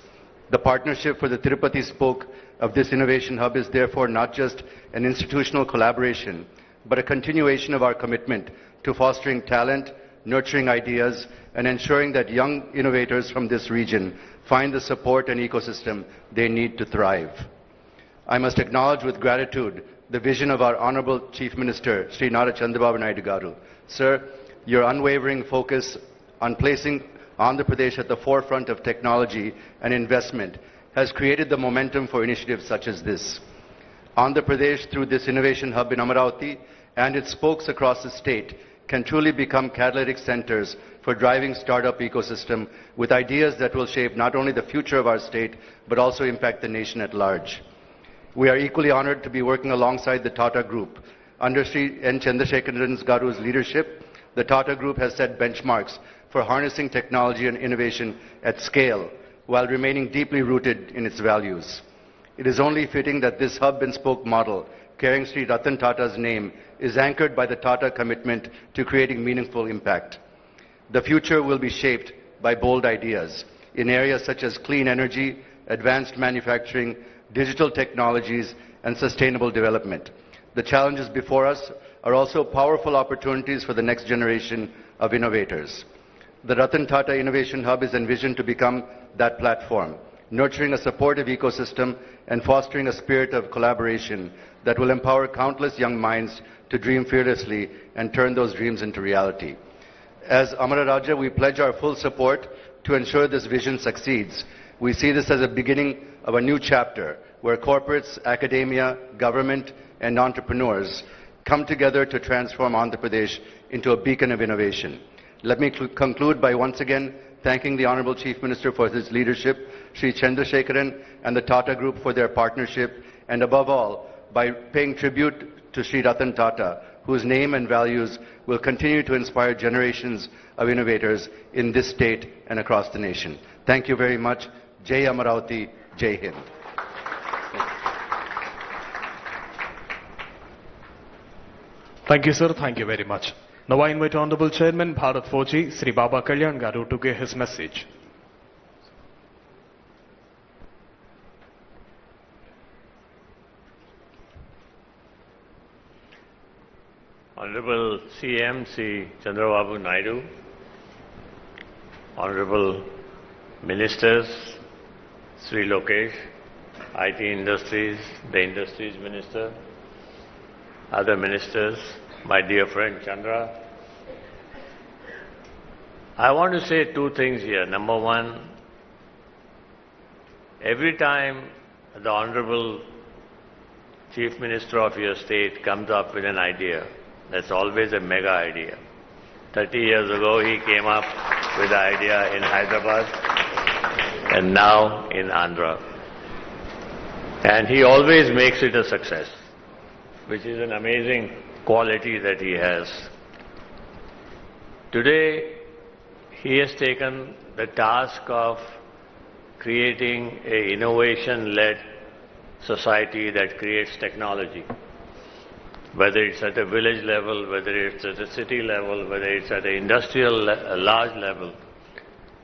The partnership for the Tirupati spoke of this innovation hub is therefore not just an institutional collaboration, but a continuation of our commitment to fostering talent, nurturing ideas, and ensuring that young innovators from this region find the support and ecosystem they need to thrive. I must acknowledge with gratitude the vision of our Honorable Chief Minister, Sri Nara Chandrababu Naidu Garu. Sir, your unwavering focus on placing Andhra Pradesh at the forefront of technology and investment has created the momentum for initiatives such as this. Andhra Pradesh, through this innovation hub in Amaravati and its spokes across the state, can truly become catalytic centers for driving startup ecosystem with ideas that will shape not only the future of our state, but also impact the nation at large. We are equally honored to be working alongside the Tata Group. Under Sri N. Chandrasekharan Garu's leadership, the Tata Group has set benchmarks for harnessing technology and innovation at scale while remaining deeply rooted in its values. It is only fitting that this hub and spoke model, carrying Sri Ratan Tata's name, is anchored by the Tata commitment to creating meaningful impact. The future will be shaped by bold ideas in areas such as clean energy, advanced manufacturing, digital technologies, and sustainable development. The challenges before us are also powerful opportunities for the next generation of innovators. The Ratan Tata Innovation Hub is envisioned to become that platform, nurturing a supportive ecosystem and fostering a spirit of collaboration that will empower countless young minds to dream fearlessly and turn those dreams into reality. As Amara Raja, we pledge our full support to ensure this vision succeeds. We see this as a beginning of a new chapter where corporates, academia, government, and entrepreneurs come together to transform Andhra Pradesh into a beacon of innovation. Let me conclude by once again thanking the Honorable Chief Minister for his leadership, Sri Chandrasekharan and the Tata Group for their partnership, and above all, by paying tribute to Sri Ratan Tata, whose name and values will continue to inspire generations of innovators in this state and across the nation. Thank you very much. Jai Amaravati, Jai Hind. Thank you, sir. Thank you very much. Now I invite Honorable Chairman Bharat 4G, Sri Baba Kalyan Garu, to give his message. Honorable CM Sri Chandrababu Naidu, Honorable Ministers, Sri Lokesh, IT Industries, the Industries Minister, other ministers, my dear friend Chandra. I want to say two things here. Number one, every time the Honorable Chief Minister of your state comes up with an idea, that's always a mega idea. 30 years ago, he came up with the idea in Hyderabad and now in Andhra. And he always makes it a success, which is an amazing quality that he has. Today, he has taken the task of creating an innovation-led society that creates technology. Whether it's at a village level, whether it's at a city level, whether it's at an industrial large level.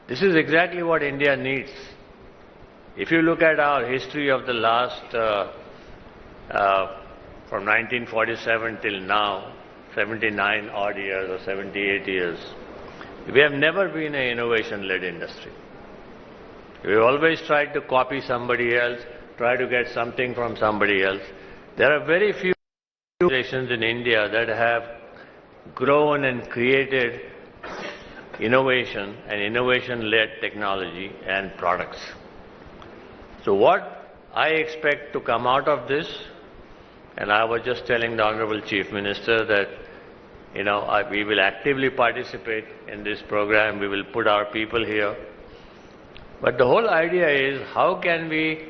This is exactly what India needs. If you look at our history of the last, from 1947 till now, 79 odd years or 78 years, we have never been an innovation-led industry. We've always tried to copy somebody else, try to get something from somebody else. There are very few organizations in India that have grown and created innovation and innovation-led technology and products. So what I expect to come out of this, and I was just telling the Honorable Chief Minister that, we will actively participate in this program, we will put our people here. But the whole idea is how can we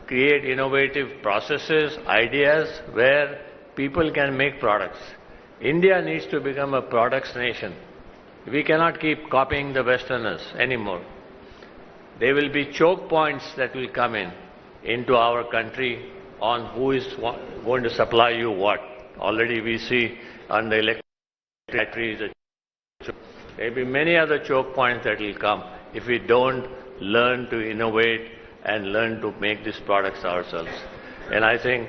create innovative processes, ideas where people can make products. India needs to become a products nation. We cannot keep copying the Westerners anymore. There will be choke points that will come into our country on who is going to supply you what. Already we see on the electric batteries, there will be many other choke points that will come if we don't learn to innovate and learn to make these products ourselves. And I think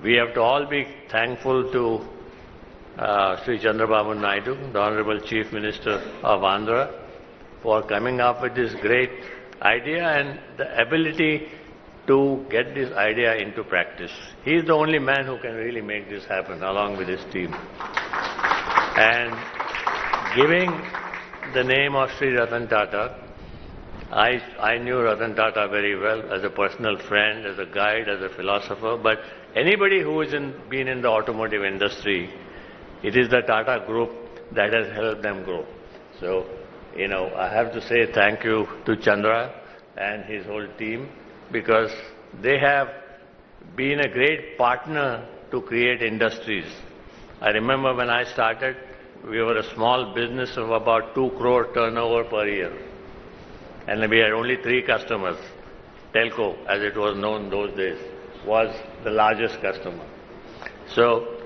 we have to all be thankful to Sri Chandrababu Naidu, the Honorable Chief Minister of Andhra, for coming up with this great idea and the ability to get this idea into practice. He is the only man who can really make this happen along with his team. And giving the name of Sri Ratan Tata, I knew Ratan Tata very well as a personal friend, as a guide, as a philosopher, but anybody who has been in the automotive industry, it is the Tata Group that has helped them grow. So, I have to say thank you to Chandra and his whole team because they have been a great partner to create industries. I remember when I started, we were a small business of about 2 crore turnover per year. And we had only 3 customers. Telco, as it was known those days, was the largest customer. So,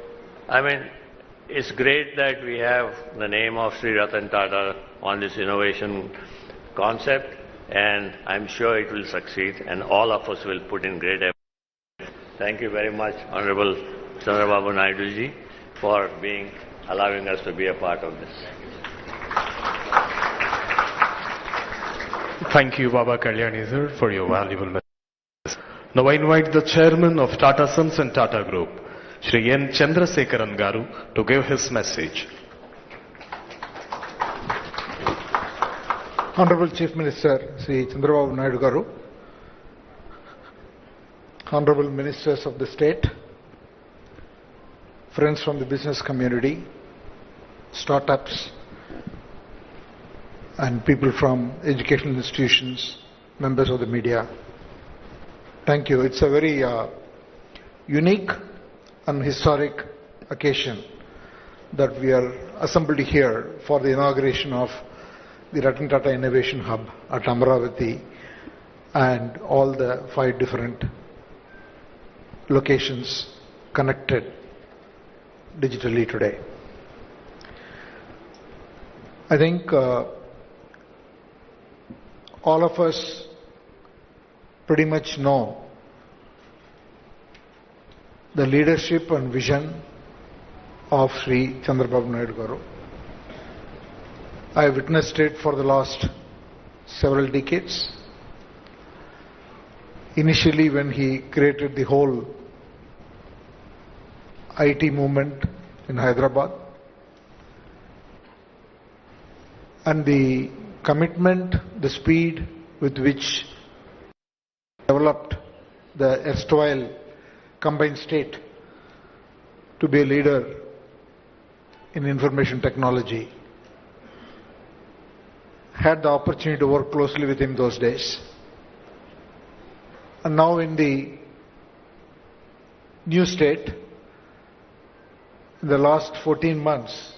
it's great that we have the name of Sri Ratan Tata on this innovation concept, and I'm sure it will succeed, and all of us will put in great effort. Thank you very much, Honorable Chandrababu Naidu ji, for allowing us to be a part of this. Thank you, Baba Kalyani sir, for your valuable message. Now I invite the Chairman of Tata Sons and Tata Group, Shri N. Chandrasekharan Garu, to give his message. Honorable Chief Minister Sri Chandrababu Naidu Garu, Honorable Ministers of the State, friends from the business community, startups, and people from educational institutions, members of the media. Thank you. It's a very unique and historic occasion that we are assembled here for the inauguration of the Ratan Tata Innovation Hub at Amaravati and all the 5 different locations connected digitally today. I think all of us pretty much know the leadership and vision of Sri Chandrababu Naidu Garu. I witnessed it for the last several decades. Initially, when he created the whole IT movement in Hyderabad, and the commitment, the speed with which developed the erstwhile combined state to be a leader in information technology. Had the opportunity to work closely with him those days. And now in the new state, in the last 14 months,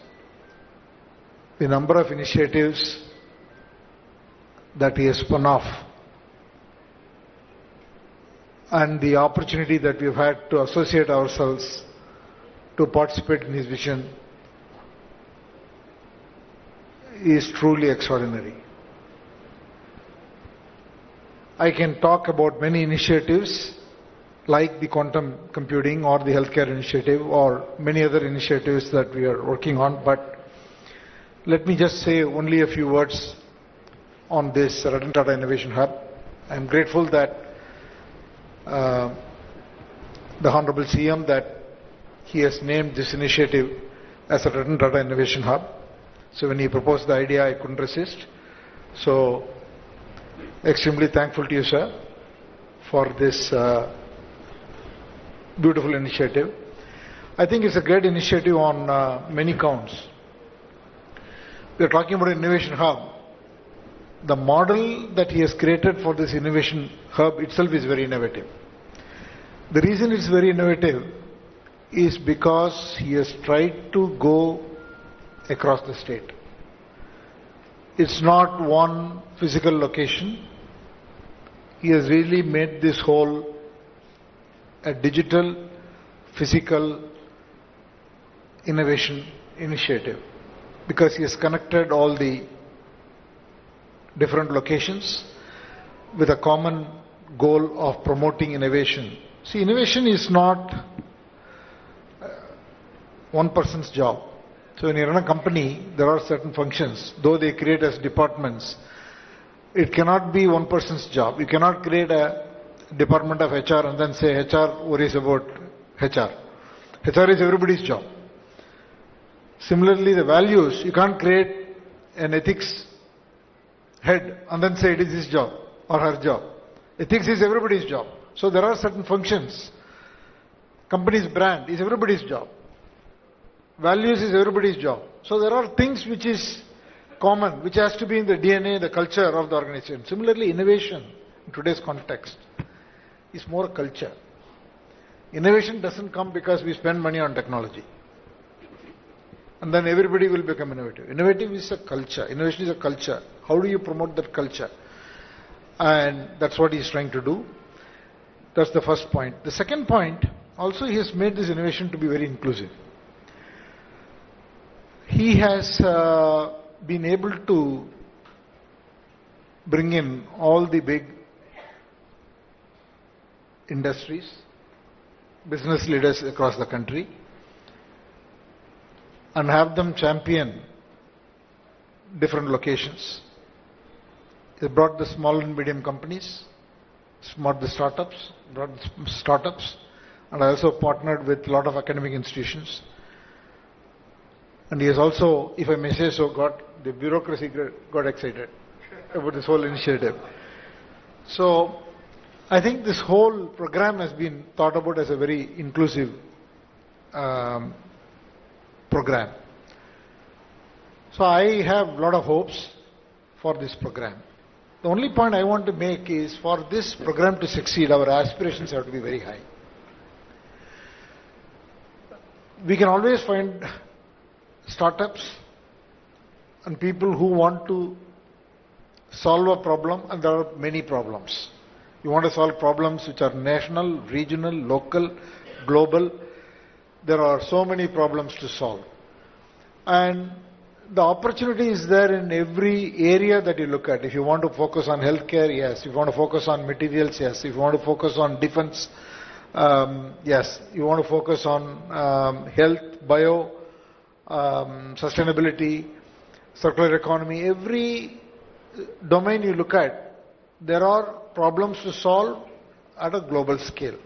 the number of initiatives that he has spun off and the opportunity that we've had to associate ourselves to participate in his vision is truly extraordinary. I can talk about many initiatives like the quantum computing or the healthcare initiative or many other initiatives that we are working on, but let me just say only a few words on this Ratan Tata Innovation Hub. I am grateful that the Honorable CM that he has named this initiative as a Ratan Tata Innovation Hub. So when he proposed the idea, I couldn't resist. So extremely thankful to you, sir, for this beautiful initiative. I think it's a great initiative on many counts. We are talking about an innovation hub. The model that he has created for this innovation hub itself is very innovative. The reason it's very innovative is because he has tried to go across the state. It's not one physical location. He has really made this whole a digital, physical innovation initiative because he has connected all the different locations with a common goal of promoting innovation. See, innovation is not one person's job. So when you run a company, there are certain functions, though they create as departments. It cannot be one person's job. You cannot create a department of HR and then say HR worries about HR. HR is everybody's job. Similarly, the values, you can't create an ethics head and then say it is his job or her job. Ethics is everybody's job. So there are certain functions. Company's brand is everybody's job. Values is everybody's job. So there are things which is common, which has to be in the DNA, the culture of the organization. Similarly, innovation in today's context is more culture. Innovation doesn't come because we spend money on technology. And then everybody will become innovative. Innovative is a culture. Innovation is a culture. How do you promote that culture? And that's what he's trying to do. That's the first point. The second point, also he has made this innovation to be very inclusive. He has been able to bring in all the big industries, business leaders across the country, and have them champion different locations. He brought the small and medium companies, brought the startups, and I also partnered with a lot of academic institutions. And he has also, if I may say so, the bureaucracy got excited about this whole initiative. So I think this whole program has been thought about as a very inclusive program. So I have a lot of hopes for this program. The only point I want to make is for this program to succeed, our aspirations have to be very high. We can always find startups and people who want to solve a problem, and there are many problems. You want to solve problems which are national, regional, local, global. There are so many problems to solve. And the opportunity is there in every area that you look at. If you want to focus on healthcare, yes. If you want to focus on materials, yes. If you want to focus on defense, yes. You want to focus on health, bio, sustainability, circular economy. Every domain you look at, there are problems to solve at a global scale.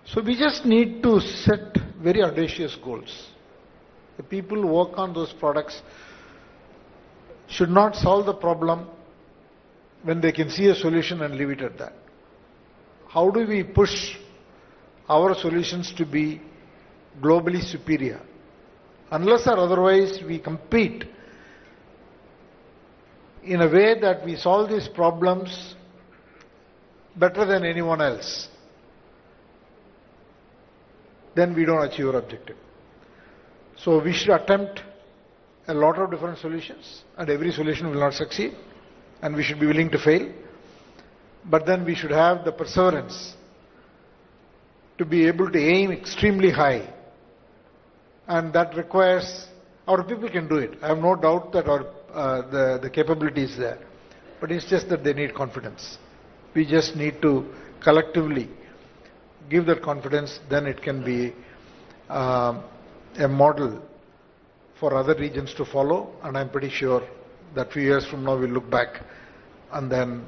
So we just need to set very audacious goals. The people who work on those products should not solve the problem when they can see a solution and leave it at that. How do we push our solutions to be globally superior? Unless or otherwise we compete in a way that we solve these problems better than anyone else, then we don't achieve our objective. So we should attempt a lot of different solutions, and every solution will not succeed, and we should be willing to fail. But then we should have the perseverance to be able to aim extremely high, and that requires, our people can do it. I have no doubt that the capability is there, but it's just that they need confidence. We just need to collectively give that confidence, then it can be a model for other regions to follow, and I'm pretty sure that few years from now we'll look back and then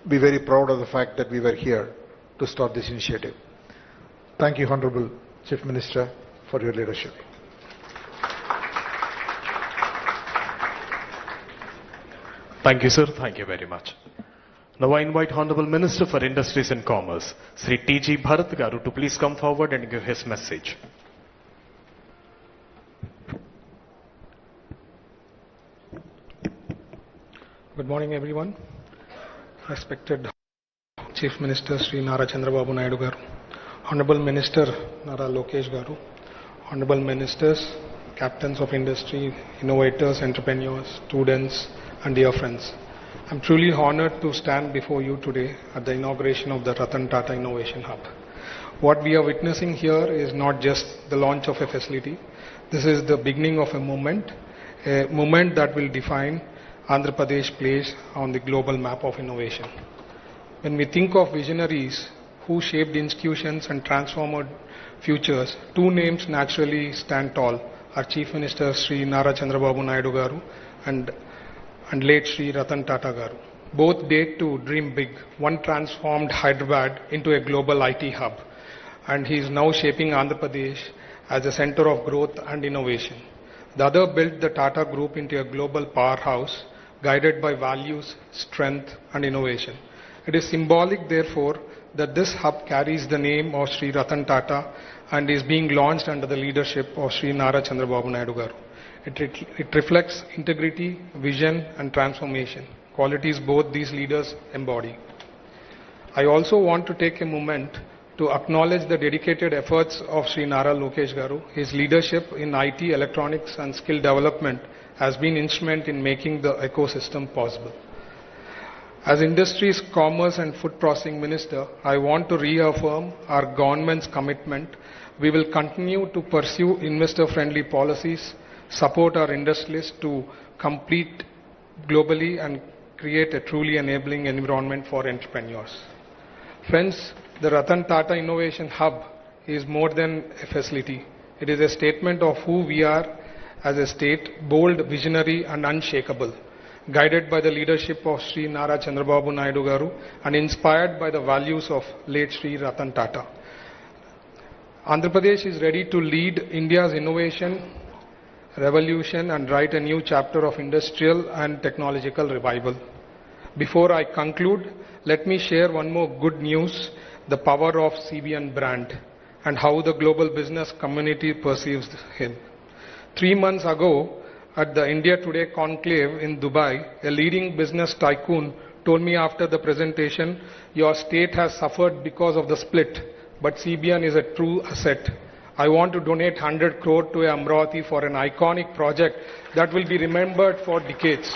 be very proud of the fact that we were here to start this initiative. Thank you, Honorable Chief Minister, for your leadership. Thank you, sir. Thank you very much. Now I invite Honorable Minister for Industries and Commerce, Sri T.G. Bharat Garu, to please come forward and give his message. Good morning, everyone. Respected Chief Minister Sri Nara Chandrababu Naidu Garu, Honorable Minister Naralokesh Garu, Honorable Ministers, Captains of Industry, Innovators, Entrepreneurs, Students, and dear friends. I'm truly honored to stand before you today at the inauguration of the Ratan Tata Innovation Hub. What we are witnessing here is not just the launch of a facility. This is the beginning of a movement that will define Andhra Pradesh place on the global map of innovation. When we think of visionaries who shaped institutions and transformed futures, two names naturally stand tall: our Chief Minister Sri Nara Chandrababu Naidu Garu and late Sri Ratan Tata Garu. Both date to dream big. One transformed Hyderabad into a global IT hub, and he is now shaping Andhra Pradesh as a center of growth and innovation. The other built the Tata Group into a global powerhouse, guided by values, strength, and innovation. It is symbolic, therefore, that this hub carries the name of Sri Ratan Tata and is being launched under the leadership of Sri Nara Chandrababu Naidu Garu. It reflects integrity, vision, and transformation, qualities both these leaders embody. I also want to take a moment to acknowledge the dedicated efforts of Sri Naralokesh Garu. His leadership in IT, electronics, and skill development has been instrumental in making the ecosystem possible. As Industries, Commerce and Food Processing Minister, I want to reaffirm our government's commitment. We will continue to pursue investor-friendly policies, support our industrialists to compete globally, and create a truly enabling environment for entrepreneurs. Friends, the Ratan Tata Innovation Hub is more than a facility. It is a statement of who we are as a state: bold, visionary, and unshakable, guided by the leadership of Sri Nara Chandrababu Naidu Garu and inspired by the values of late Sri Ratan Tata. Andhra Pradesh is ready to lead India's innovation revolution and write a new chapter of industrial and technological revival. Before I conclude, let me share one more good news: the power of CBN brand. and how the global business community perceives him. 3 months ago, at the India Today conclave in Dubai, a leading business tycoon told me after the presentation, your state has suffered because of the split, but CBN is a true asset. I want to donate 100 crore to Amravati for an iconic project that will be remembered for decades.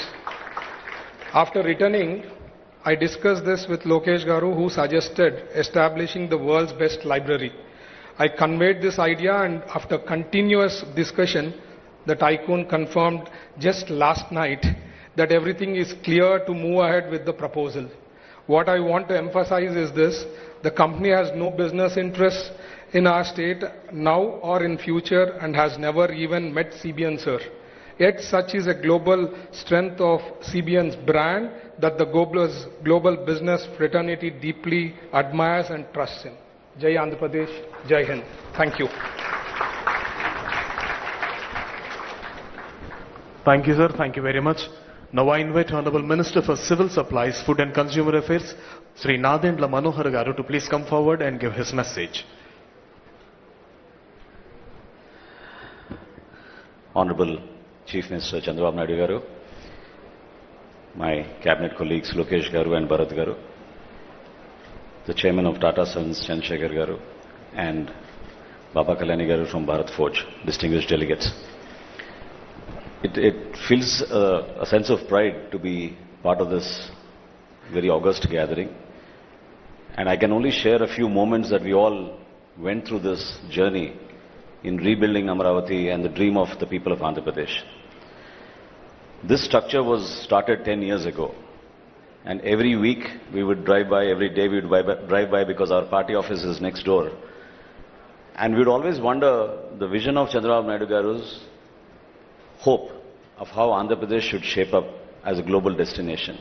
After returning, I discussed this with Lokesh Garu, who suggested establishing the world's best library. I conveyed this idea, and after continuous discussion, the tycoon confirmed just last night that everything is clear to move ahead with the proposal. What I want to emphasize is this: the company has no business interests in our state now or in future and has never even met CBN, sir. Yet such is a global strength of CBN's brand that the global business fraternity deeply admires and trusts in. Jai Andhra Pradesh, Jai Hind. Thank you. Thank you, sir. Thank you very much. Now I invite Honorable Minister for Civil Supplies, Food and Consumer Affairs, Sri Narendra Manohar Garu, to please come forward and give his message. Honorable Chief Minister Chandrababu Naidu Garu, my cabinet colleagues Lokesh Garu and Bharat Garu, the Chairman of Tata Sons Chandrasekhar Garu, and Baba Kalyani Garu from Bharat Forge, distinguished delegates. It feels a sense of pride to be part of this very august gathering, and I can only share a few moments that we all went through this journey in rebuilding Amravati and the dream of the people of Andhra Pradesh. This structure was started 10 years ago, and every week we would drive by, every day we would drive by because our party office is next door. And we would always wonder the vision of Chandrababu Naidu Garu's hope of how Andhra Pradesh should shape up as a global destination,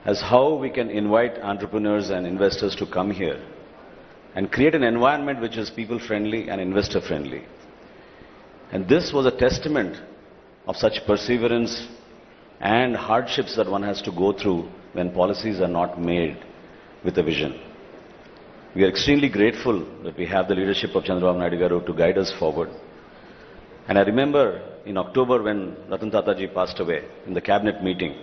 as how we can invite entrepreneurs and investors to come here and create an environment which is people-friendly and investor-friendly. And this was a testament of such perseverance and hardships that one has to go through when policies are not made with a vision. We are extremely grateful that we have the leadership of Chandrababu Naidu Garu to guide us forward. And I remember in October when Ratan Tata ji passed away in the cabinet meeting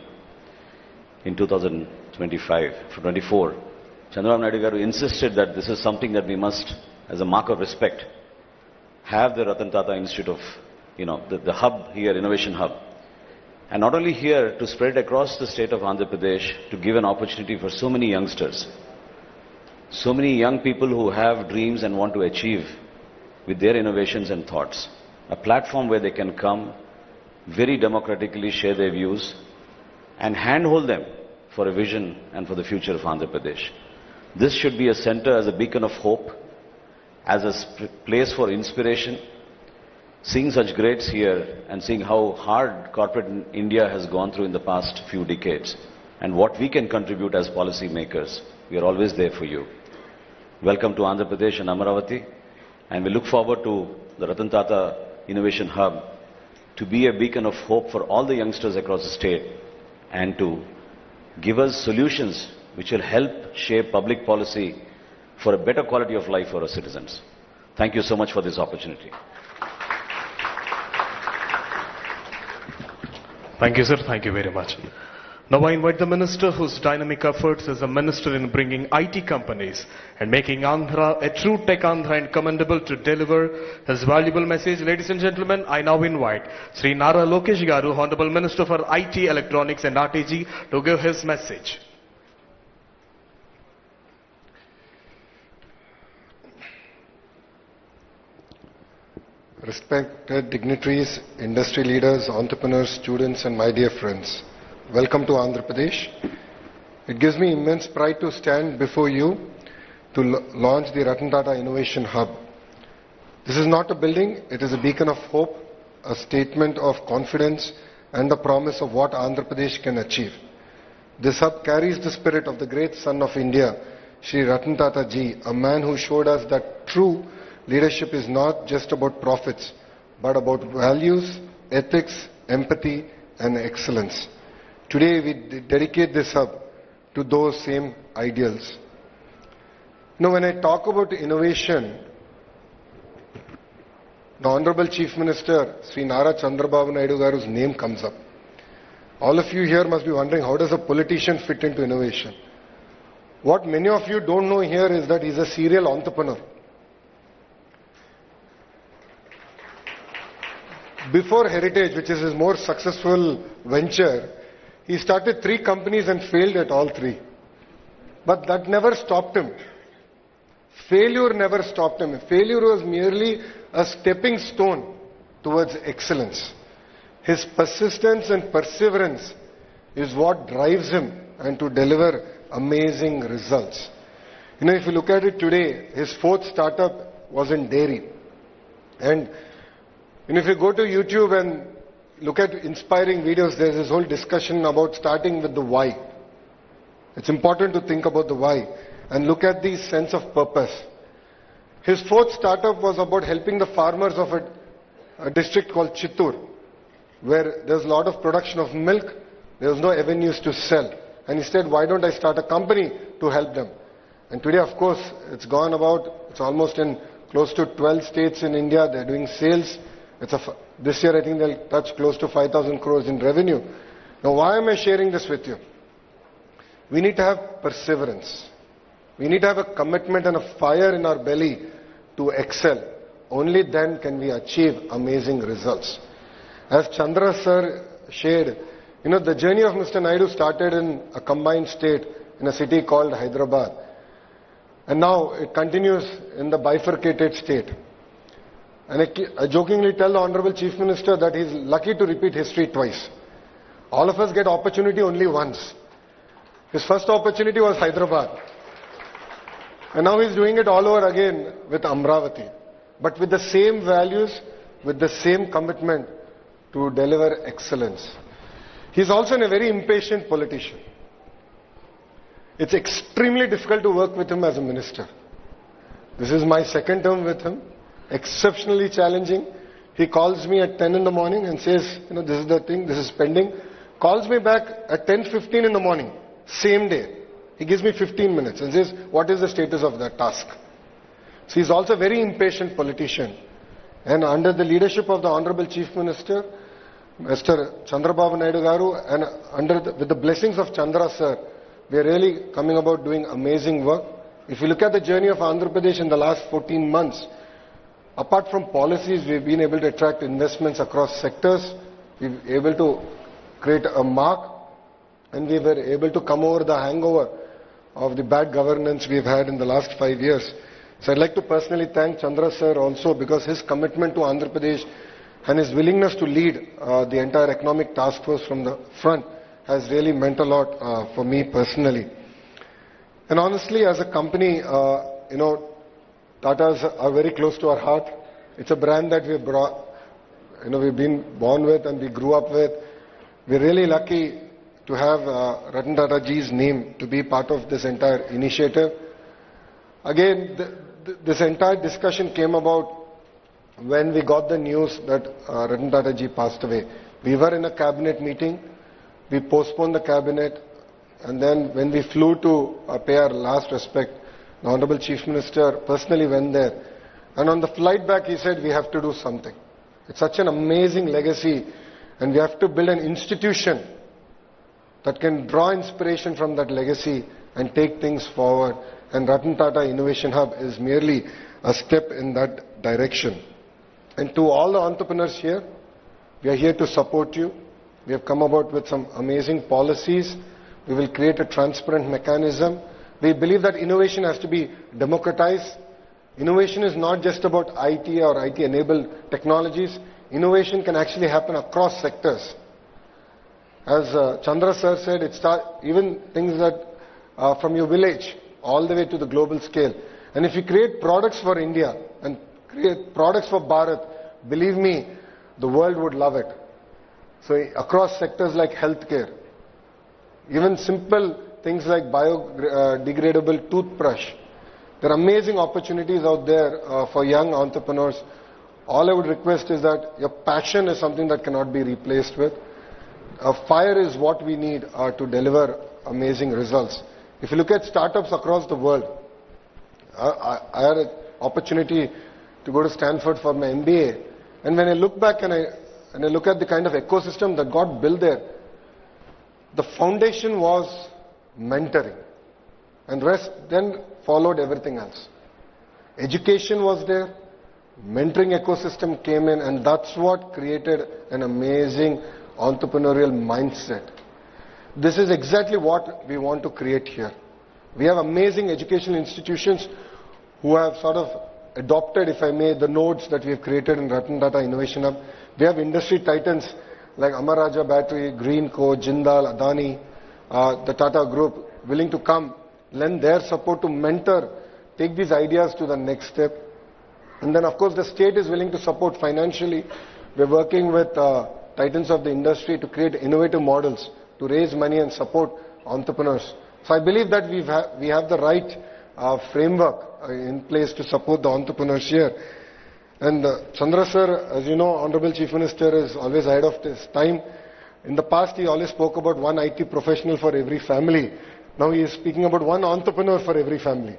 in 2024, Chandrababu Naidu Garu insisted that this is something that we must, as a mark of respect, have the Ratan Tata Institute of, the hub here, innovation hub. And not only here, to spread across the state of Andhra Pradesh, to give an opportunity for so many youngsters, so many young people who have dreams and want to achieve with their innovations and thoughts. A platform where they can come, very democratically share their views and handhold them for a vision and for the future of Andhra Pradesh. This should be a center as a beacon of hope, as a place for inspiration. Seeing such greats here and seeing how hard corporate India has gone through in the past few decades and what we can contribute as policy makers, we are always there for you. Welcome to Andhra Pradesh and Amravati, and we look forward to the Ratan Tata Innovation Hub to be a beacon of hope for all the youngsters across the state and to give us solutions which will help shape public policy for a better quality of life for our citizens. Thank you so much for this opportunity. Thank you, sir. Thank you very much. Now I invite the Minister whose dynamic efforts as a minister in bringing IT companies and making Andhra a true tech Andhra and commendable to deliver his valuable message. Ladies and gentlemen, I now invite Sri Naralokesh Garu, Honorable Minister for IT, Electronics and RTG, to give his message. Respected dignitaries, industry leaders, entrepreneurs, students and my dear friends, welcome to Andhra Pradesh. It gives me immense pride to stand before you to launch the Ratan Tata Innovation Hub. This is not a building, it is a beacon of hope, a statement of confidence and the promise of what Andhra Pradesh can achieve. This hub carries the spirit of the great son of India, Sri Ratan Tata ji, a man who showed us that true leadership is not just about profits, but about values, ethics, empathy, and excellence. Today we dedicate this hub to those same ideals. When I talk about innovation, the Honorable Chief Minister, Sri Nara Chandrababu Naidu Garu's name comes up. All of you here must be wondering, how does a politician fit into innovation? What many of you don't know here is that he's a serial entrepreneur. Before Heritage, which is his more successful venture, he started 3 companies and failed at all 3. But that never stopped him. Failure never stopped him. Failure was merely a stepping stone towards excellence. His persistence and perseverance is what drives him and to deliver amazing results. You know, if you look at it today, his 4th startup was in dairy. And if you go to YouTube and look at inspiring videos, there's this whole discussion about starting with the why. It's important to think about the why and look at the sense of purpose. His 4th startup was about helping the farmers of a district called Chittoor, where there's a lot of production of milk, there was no avenues to sell. And he said, why don't I start a company to help them? And today, of course, it's gone about, it's almost in close to 12 states in India. They're doing sales. This year, I think they'll touch close to 5,000 crores in revenue. Now, why am I sharing this with you? We need to have perseverance. We need to have a commitment and a fire in our belly to excel. Only then can we achieve amazing results. As Chandra sir shared, you know, the journey of Mr. Naidu started in a combined state in a city called Hyderabad. And now it continues in the bifurcated state. And I jokingly tell the Honorable Chief Minister that he's lucky to repeat history twice. All of us get opportunity only once. His first opportunity was Hyderabad. And now he's doing it all over again with Amravati. But with the same values, with the same commitment to deliver excellence. He's also a very impatient politician. It's extremely difficult to work with him as a minister. This is my 2nd term with him. Exceptionally challenging. He calls me at 10 in the morning and says, you know, this is the thing, this is pending. Calls me back at 10:15 in the morning, same day. He gives me 15 minutes and says, what is the status of that task? So he's also a very impatient politician. And under the leadership of the Honorable Chief Minister, Mr. Chandrababu Naidu Garu, and with the blessings of Chandra sir, we are really coming about doing amazing work. If you look at the journey of Andhra Pradesh in the last 14 months, apart from policies, we've been able to attract investments across sectors. We've been able to create a mark, and we were able to come over the hangover of the bad governance we've had in the last 5 years. So I'd like to personally thank Chandra sir also, because his commitment to Andhra Pradesh and his willingness to lead the entire economic task force from the front has really meant a lot for me personally. And honestly, as a company, you know, Tatas are very close to our heart. It's a brand that we've we've been born with and we grew up with. We're really lucky to have Ratan Tata ji's name to be part of this entire initiative. Again, this entire discussion came about when we got the news that Ratan Tata ji passed away. We were in a cabinet meeting. We postponed the cabinet, and then when we flew to pay our last respect, the Honorable Chief Minister personally went there. And on the flight back, he said, we have to do something. It's such an amazing legacy, and we have to build an institution that can draw inspiration from that legacy and take things forward. And Ratan Tata Innovation Hub is merely a step in that direction. And to all the entrepreneurs here, we are here to support you. We have come about with some amazing policies. We will create a transparent mechanism. We believe that innovation has to be democratized. Innovation is not just about IT or IT-enabled technologies. Innovation can actually happen across sectors. As Chandra sir said, even things that from your village all the way to the global scale. And if you create products for India and create products for Bharat, believe me, the world would love it. So across sectors like healthcare, even simple things like biodegradable toothbrush, there are amazing opportunities out there for young entrepreneurs. All I would request is that your passion is something that cannot be replaced with. Fire is what we need to deliver amazing results. If you look at startups across the world, I had an opportunity to go to Stanford for my MBA. And when I look back and I look at the kind of ecosystem that got built there, the foundation was mentoring. And rest then followed everything else. Education was there, mentoring ecosystem came in, and that's what created an amazing entrepreneurial mindset. This is exactly what we want to create here. We have amazing educational institutions who have sort of adopted, if I may, the nodes that we have created in Ratan Tata Innovation Hub. We have industry titans like Amaraja Battery, Greenco, Jindal, Adani, the Tata Group, willing to come, lend their support to mentor, take these ideas to the next step. And then, of course, the state is willing to support financially. We're working with titans of the industry to create innovative models, to raise money and support entrepreneurs. So I believe that we have the right framework in place to support the entrepreneurs here. And Chandra sir, as you know, Honorable Chief Minister is always ahead of his time. In the past, he always spoke about one IT professional for every family. Now he is speaking about one entrepreneur for every family.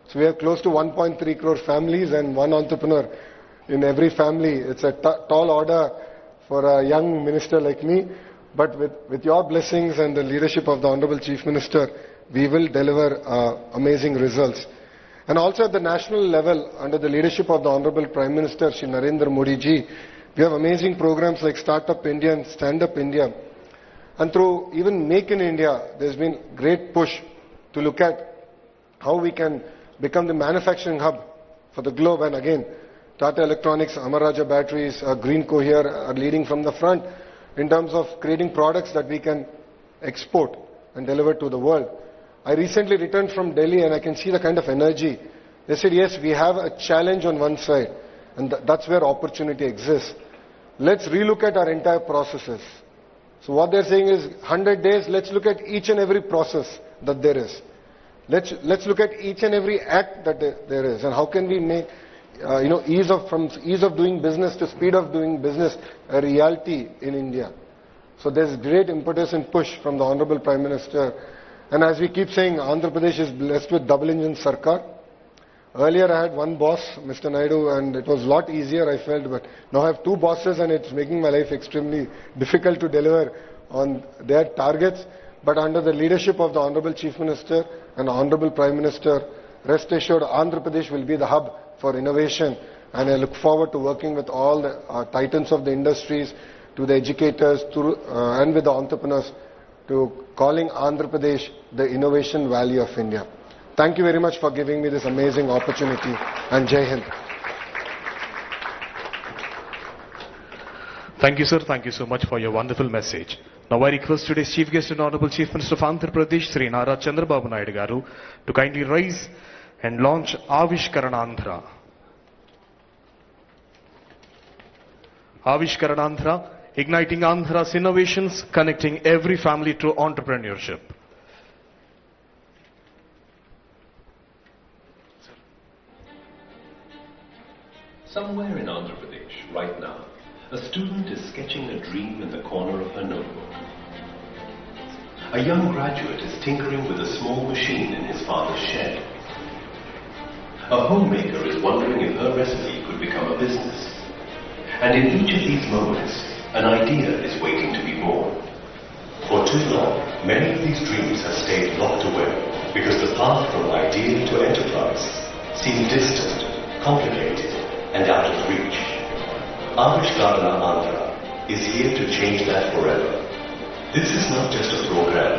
So we have close to 1.3 crore families and one entrepreneur in every family. It's a tall order for a young minister like me. But with your blessings and the leadership of the Honorable Chief Minister, we will deliver amazing results. And also at the national level, under the leadership of the Honorable Prime Minister, Shri Narendra Modi ji, we have amazing programs like Startup India and Stand Up India. And through even Make in India, there's been great push to look at how we can become the manufacturing hub for the globe. And again, Tata Electronics, Amaraja Batteries, Greenco here are leading from the front in terms of creating products that we can export and deliver to the world. I recently returned from Delhi and I can see the kind of energy. They said, yes, we have a challenge on one side, and that's where opportunity exists. Let's relook at our entire processes. So what they're saying is 100 days, let's look at each and every process that there is. Let's look at each and every act that there is, and how can we make from ease of doing business to speed of doing business a reality in India. So there's great impetus and push from the Honorable Prime Minister. And as we keep saying, Andhra Pradesh is blessed with double engine Sarkar. Earlier I had one boss, Mr. Naidu, and it was a lot easier I felt, but now I have two bosses and it's making my life extremely difficult to deliver on their targets. But under the leadership of the Honorable Chief Minister and Honorable Prime Minister, rest assured Andhra Pradesh will be the hub for innovation, and I look forward to working with all the titans of the industries, to the educators, and with the entrepreneurs, to calling Andhra Pradesh the innovation valley of India. Thank you very much for giving me this amazing opportunity, and Jai Hind. Thank you, sir. Thank you so much for your wonderful message. Now I request today's Chief Guest and Honorable Chief Minister of Andhra Pradesh, Sri Nara Chandrababu Naidu Garu, to kindly rise and launch Avishkaranandhra. Avishkaranandhra, igniting Andhra's innovations, connecting every family to entrepreneurship. Somewhere in Andhra Pradesh, right now, a student is sketching a dream in the corner of her notebook. A young graduate is tinkering with a small machine in his father's shed. A homemaker is wondering if her recipe could become a business. And in each of these moments, an idea is waiting to be born. For too long, many of these dreams have stayed locked away because the path from idea to enterprise seemed distant, complicated, and out of reach. Avishkarana Andhra is here to change that forever. This is not just a program.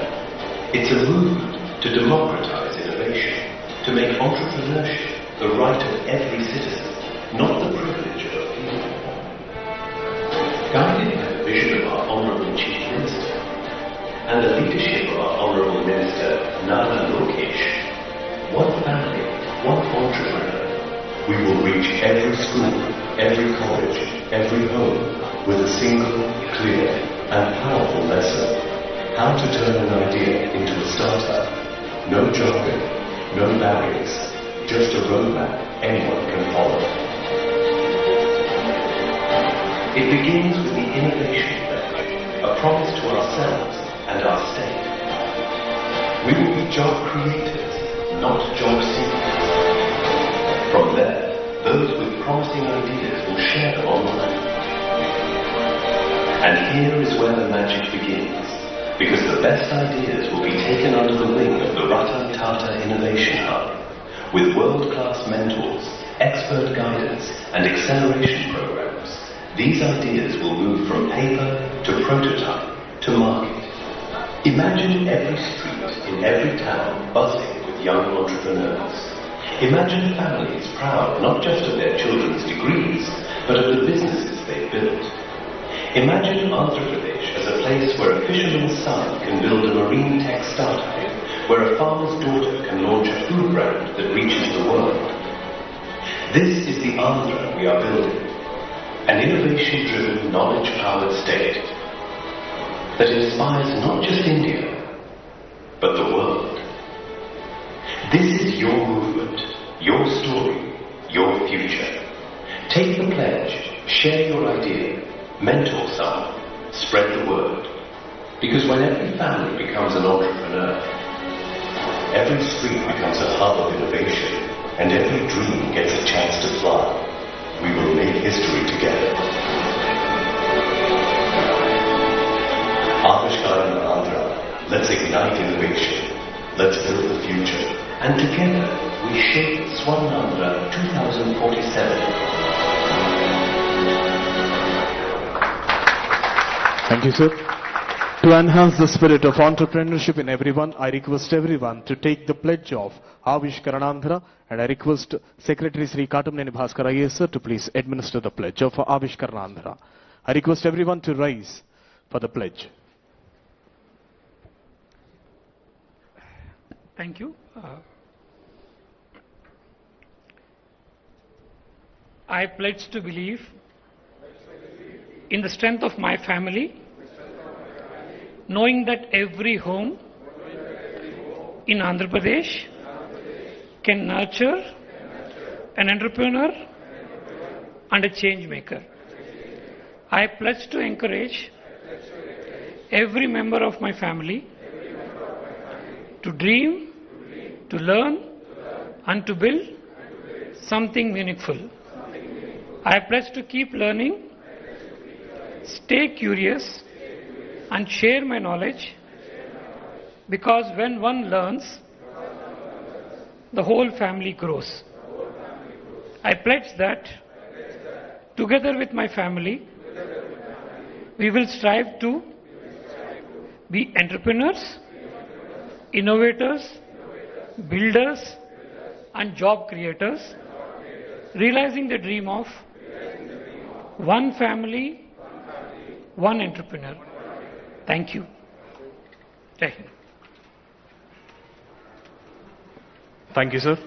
It's a movement to democratize innovation, to make entrepreneurship the right of every citizen, not the privilege of a few. Guided by the vision of our Honourable Chief Minister and the leadership of our Honourable Minister Naralokesh, one family, one entrepreneur, we will reach every school, every college, every home with a single, clear and powerful lesson. How to turn an idea into a startup. No jargon, no barriers, just a roadmap anyone can follow. It begins with the innovation pledge, a promise to ourselves and our state. We will be job creators, not job seekers. From there, those with promising ideas will share them online. And here is where the magic begins, because the best ideas will be taken under the wing of the Ratan Tata Innovation Hub, with world-class mentors, expert guidance, and acceleration programs. These ideas will move from paper to prototype to market. Imagine every street in every town buzzing with young entrepreneurs. Imagine families proud not just of their children's degrees, but of the businesses they've built. Imagine Andhra Pradesh as a place where a fisherman's son can build a marine tech startup, where a farmer's daughter can launch a food brand that reaches the world. This is the Andhra we are building, an innovation-driven, knowledge-powered state that inspires not just India, but the world. This is your movement, your story, your future. Take the pledge, share your idea, mentor someone, spread the word. Because when every family becomes an entrepreneur, every street becomes a hub of innovation, and every dream gets a chance to fly. We will make history together. Avishkar in Andhra, let's ignite innovation. Let's build the future. And together, we shape Swarnandhra 2047. Thank you, sir. To enhance the spirit of entrepreneurship in everyone, I request everyone to take the pledge of Avishkaranandhra, and I request Secretary Sri Katamneni Bhaskar IAS sir to please administer the pledge of Avishkaranandhra. I request everyone to rise for the pledge. Thank you. I pledge to believe in the strength of my family, knowing that every home in Andhra Pradesh can nurture an entrepreneur and a change maker. I pledge to encourage every member of my family to dream, to learn, and to build something meaningful. I pledge to keep learning, stay curious, and share my knowledge, because when one learns, the whole family grows. I pledge that together with my family, we will strive to be entrepreneurs, innovators, builders, and job creators, realizing the dream of one family, one entrepreneur. Thank you. Jai Hind. Thank you, sir.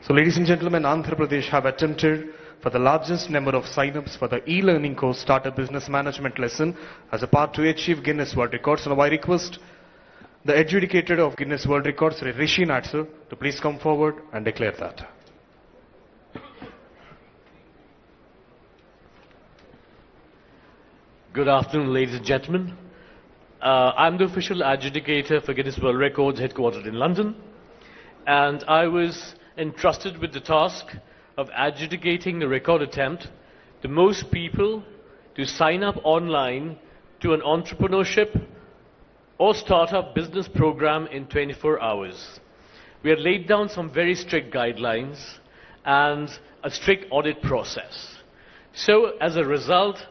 So, ladies and gentlemen, Andhra Pradesh have attempted for the largest number of sign-ups for the e-learning course Startup Business Management lesson as a part to achieve Guinness World Records. So now I request the adjudicator of Guinness World Records, Rishi Natsu, to please come forward and declare that. Good afternoon, ladies and gentlemen. I'm the official adjudicator for Guinness World Records headquartered in London, and I was entrusted with the task of adjudicating the record attempt, the most people to sign up online to an entrepreneurship or startup business program in 24 hours. We had laid down some very strict guidelines and a strict audit process. So as a result,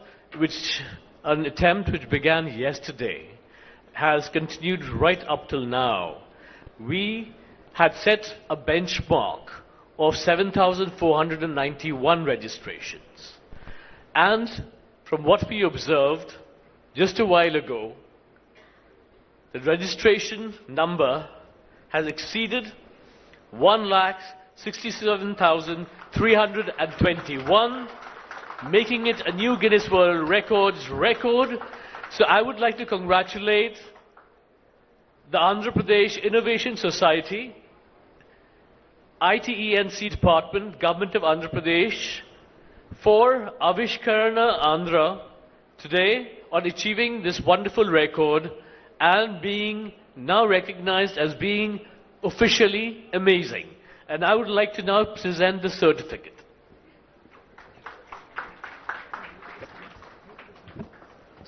an attempt which began yesterday has continued right up till now. We had set a benchmark of 7,491 registrations. And from what we observed just a while ago, the registration number has exceeded 1,67,321, making it a new Guinness World Records record. So I would like to congratulate the Andhra Pradesh Innovation Society, ITENC Department, Government of Andhra Pradesh, for Avishkarana Andhra today on achieving this wonderful record and being now recognized as being officially amazing. And I would like to now present the certificate.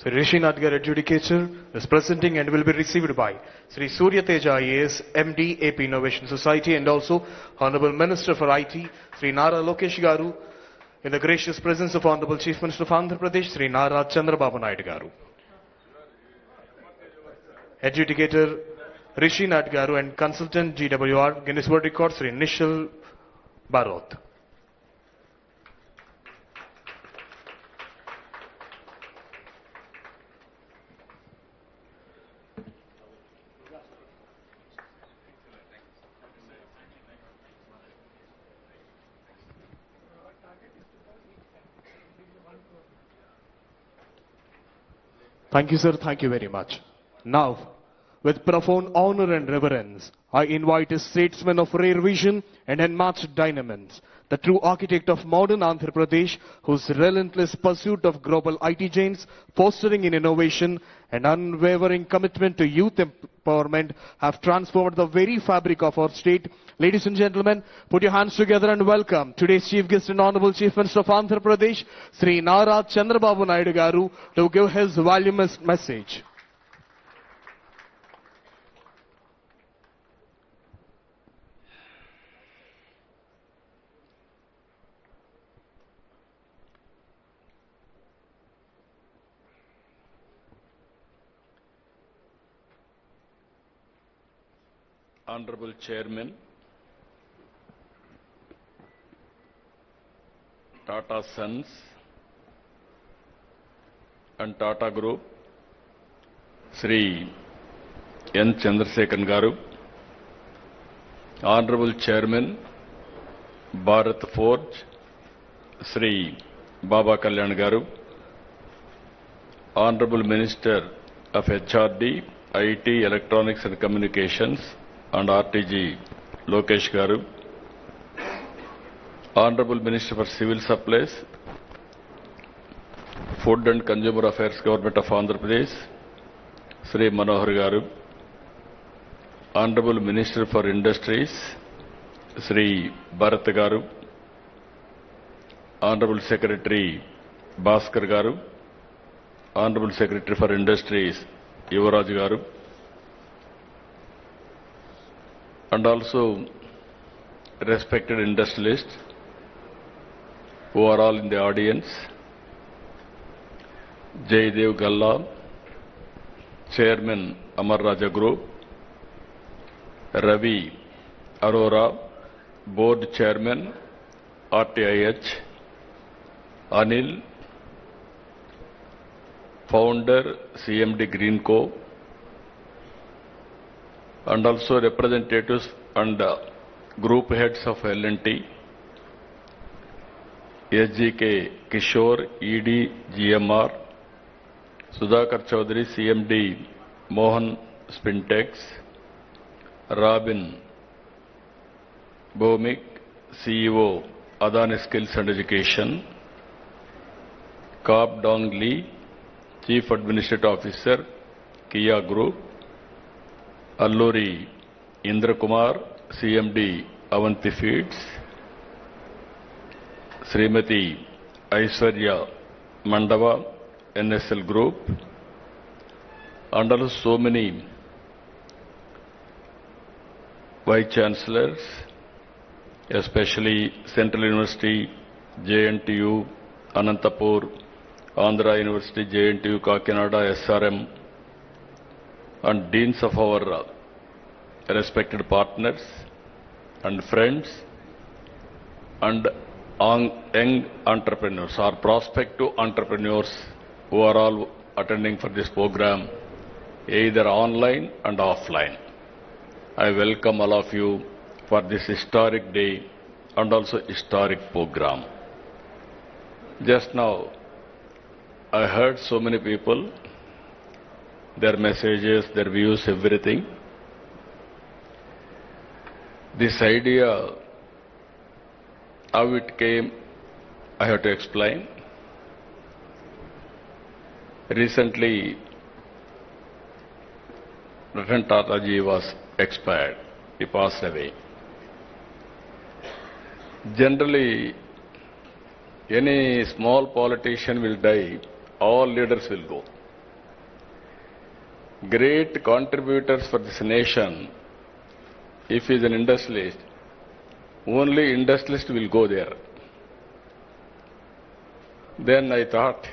Sri Rishi Nadgar, adjudicator, is presenting and will be received by Sri Surya Teja IAS, MD, AP Innovation Society, and also Honorable Minister for IT, Sri Naralokesh Garu, in the gracious presence of Honorable Chief Minister of Andhra Pradesh, Sri Chandrababu Garu. Adjudicator Rishi Nadgaru and Consultant GWR, Guinness World Record, Sri Nishal Barot. Thank you, sir. Thank you very much. Now, with profound honor and reverence, I invite a statesman of rare vision and unmatched dynamism, the true architect of modern Andhra Pradesh, whose relentless pursuit of global IT giants, fostering in innovation and unwavering commitment to youth empowerment have transformed the very fabric of our state. Ladies and gentlemen, put your hands together and welcome today's Chief Guest and Honorable Chief Minister of Andhra Pradesh, Sri Chandrababu Garu, to give his voluminous message. Honorable Chairman, Tata Sons and Tata Group, Sri N. Chandrasekhan Garu, Honorable Chairman, Bharat Forge, Sri Baba Kalyan Garu, Honorable Minister of HRD, IT, Electronics and Communications, and RTG Lokesh Garu, Honorable Minister for Civil Supplies, Food and Consumer Affairs Government of Andhra Pradesh, Sri Manohar Garu, Honorable Minister for Industries, Sri Bharat Garu, Honorable Secretary Bhaskar Garu, Honorable Secretary for Industries Yuvaraj Garu, and also respected industrialists who are all in the audience, Jaydev Galla, Chairman Amar Raja Group, Ravi Arora, Board Chairman RTIH, Anil, Founder CMD Greenco, and also representatives and group heads of L&T, SGK Kishore, ED GMR, Sudhakar Chaudhary, CMD Mohan Spintex, Robin Bhomik, CEO Adani Skills and Education, Kap Dong Lee, Chief Administrative Officer, Kia Group, Alluri Indra Kumar, CMD Avanti Feeds, Srimati Aishwarya Mandava, NSL Group, and also so many Vice Chancellors, especially Central University, JNTU, Anantapur, Andhra University, JNTU, Kakinada, SRM, and deans of our respected partners and friends and young entrepreneurs or prospective entrepreneurs who are all attending for this program, either online and offline. I welcome all of you for this historic day and also historic program. Just now, I heard so many people, their messages, their views, everything. This idea, how it came, I have to explain. Recently, Ratan Tata ji was expired. He passed away. Generally, any small politician will die, all leaders will go. great contributors for this nation, if he is an industrialist, only industrialist will go there. Then I thought,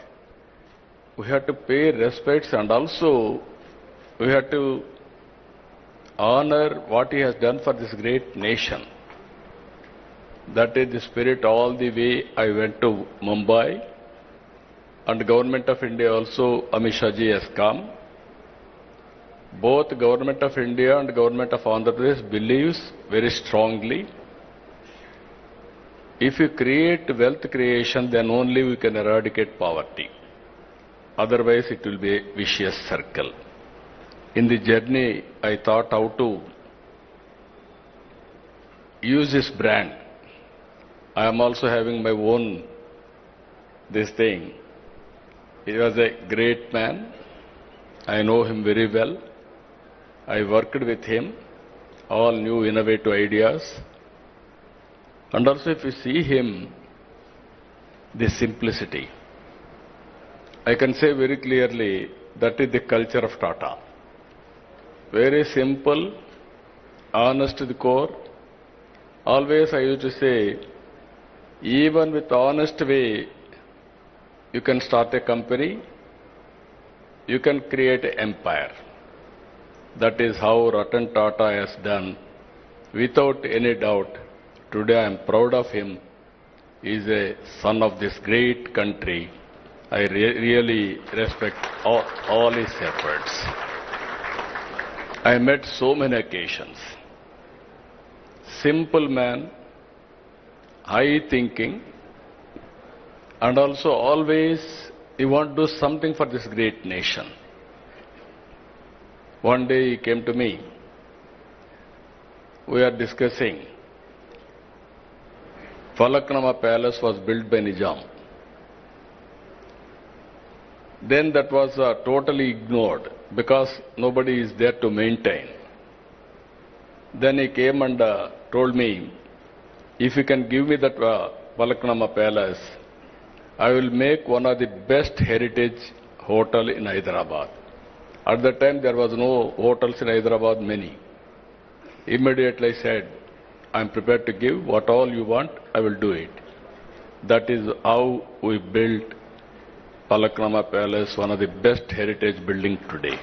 we have to pay respects and also we have to honor what he has done for this great nation. That is the spirit all the way I went to Mumbai, and the Government of India also, Amit Shah ji has come. Both Government of India and Government of Andhra Pradesh believes very strongly, if you create wealth creation, then only we can eradicate poverty. Otherwise, it will be a vicious circle. In the journey, I thought how to use this brand. I am also having my own this thing. He was a great man. I know him very well. I worked with him, all new innovative ideas. And also if you see him, the simplicity. I can say very clearly, that is the culture of Tata. Very simple, honest to the core. Always I used to say, even with honest way, you can start a company, you can create an empire. That is how Ratan Tata has done. Without any doubt, today I am proud of him. He is a son of this great country. I really respect all his efforts. I met so many occasions. Simple man, high thinking, and also always he want to do something for this great nation. One day he came to me. We are discussing. Falaknama Palace was built by Nizam. Then that was totally ignored because nobody is there to maintain. Then he came and told me, if you can give me that Falaknama Palace, I will make one of the best heritage hotel in Hyderabad. At that time there was no hotels in Hyderabad, many. Immediately I said, I am prepared to give what all you want, I will do it. That is how we built Falaknama Palace, one of the best heritage buildings today.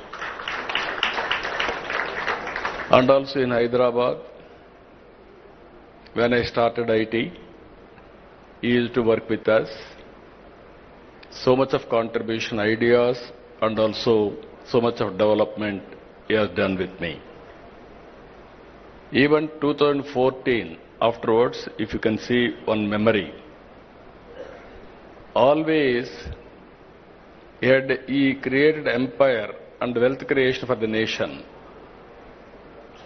And also in Hyderabad, when I started IT, he used to work with us. So much of contribution, ideas, and also so much of development he has done with me. Even 2014, afterwards, if you can see one memory, always he created empire and wealth creation for the nation.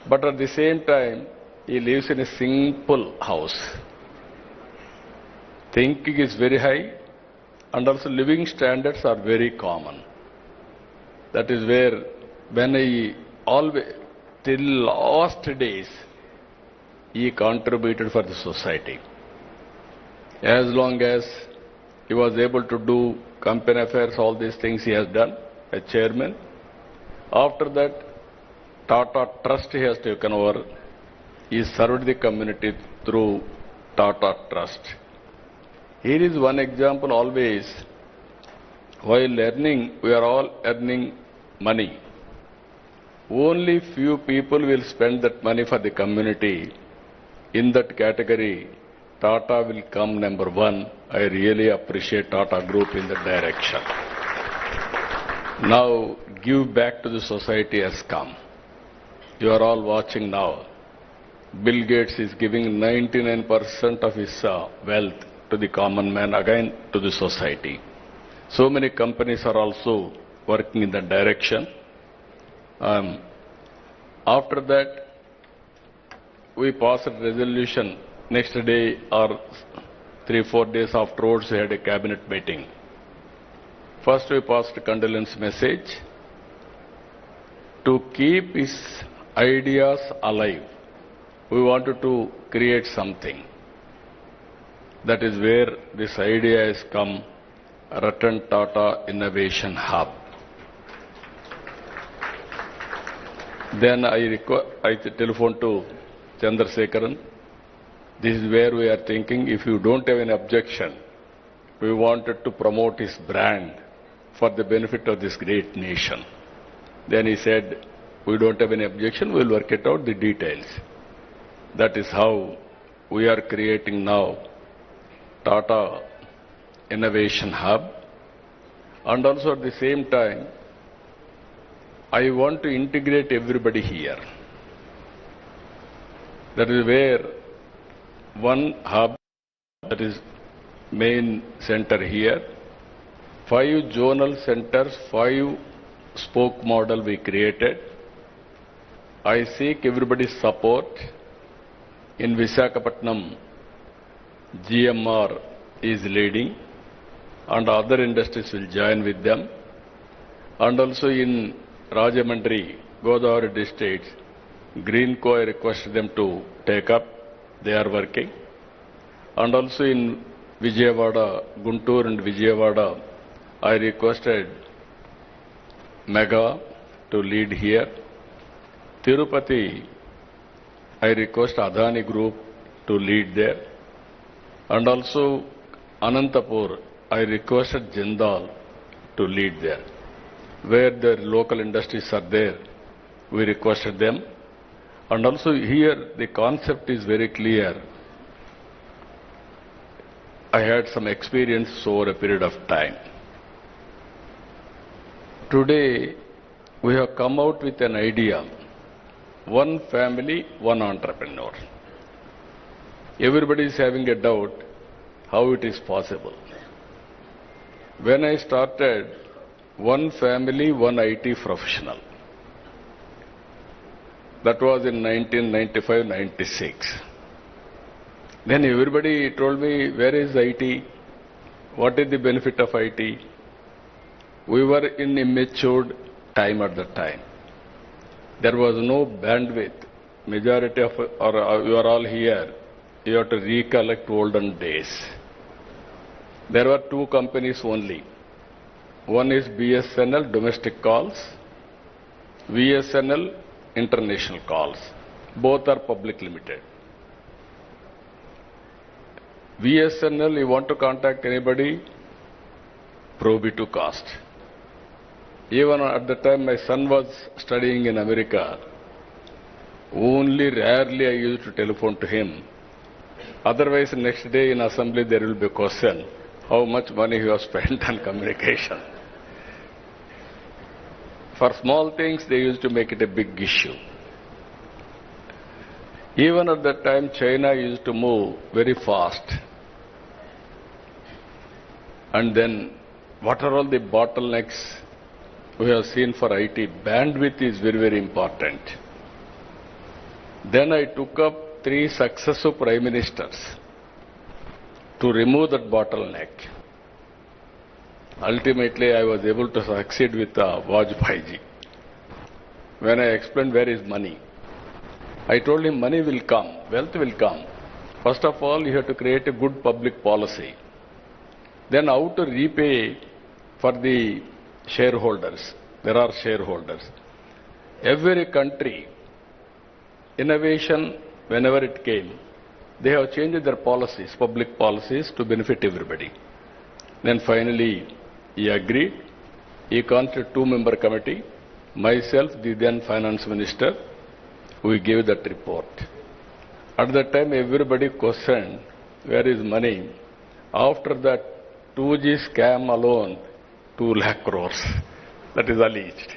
But at the same time, he lives in a simple house. Thinking is very high, and also living standards are very common. That is where, when he always, till last days, he contributed for the society. As long as he was able to do company affairs, all these things he has done, as chairman. After that, Tata Trust he has taken over. He served the community through Tata Trust. Here is one example always. While earning, we are all earning money. Only few people will spend that money for the community. In that category, Tata will come number one. I really appreciate Tata Group in that direction. Now, give back to the society has come. You are all watching now. Bill Gates is giving 99% of his wealth to the common man, again to the society. So many companies are also working in that direction. After that, we passed a resolution. Next day or 3-4 days afterwards, we had a cabinet meeting. First, we passed a condolence message to keep his ideas alive. We wanted to create something. That is where this idea has come, Ratan Tata Innovation Hub. Then I telephoned to Chandrasekaran. This is where we are thinking, if you don't have any objection, we wanted to promote his brand for the benefit of this great nation. Then he said, we don't have any objection, we'll work it out, the details. That is how we are creating now Tata Innovation Hub. And also at the same time, I want to integrate everybody here. That is where one hub, that is main center here, 5 zonal centers, 5 spoke model we created. I seek everybody's support. In Visakhapatnam, GMR is leading and other industries will join with them. And also in Rajamandri, Godavari districts, Greenco, I requested them to take up. They are working. And also in Vijayawada, Guntur and Vijayawada, I requested Mega to lead here. Tirupati, I request Adani Group to lead there. And also Anantapur, I requested Jindal to lead there. Where the local industries are there, we requested them. And also here the concept is very clear. I had some experience over a period of time. Today, we have come out with an idea. One family, one entrepreneur. Everybody is having a doubt how it is possible. When I started, one family, one IT professional. That was in 1995-96. Then everybody told me, where is IT? What is the benefit of IT? We were in immature time at that time. There was no bandwidth. Majority of, or you are all here, you have to recollect olden days. There were 2 companies only. One is BSNL, domestic calls, VSNL, international calls. Both are public limited. VSNL, you want to contact anybody, prohibitive cost. Even at the time my son was studying in America, only rarely I used to telephone to him. Otherwise, next day in assembly there will be a question, how much money you have spent on communication. For small things, they used to make it a big issue. Even at that time, China used to move very fast. And then, what are all the bottlenecks we have seen for IT? Bandwidth is very, very important. Then I took up 3 successive prime ministers to remove that bottleneck. Ultimately, I was able to succeed with Vajpayee ji. When I explained where is money, I told him money will come, wealth will come. First of all, you have to create a good public policy. Then how to repay for the shareholders. There are shareholders. Every country, innovation, whenever it came, they have changed their policies, public policies, to benefit everybody. Then finally, he agreed. He constituted 2-member committee. Myself, the then finance minister, we gave that report. At that time, everybody questioned, where is money? After that 2G scam alone, 2 lakh crores. That is alleged.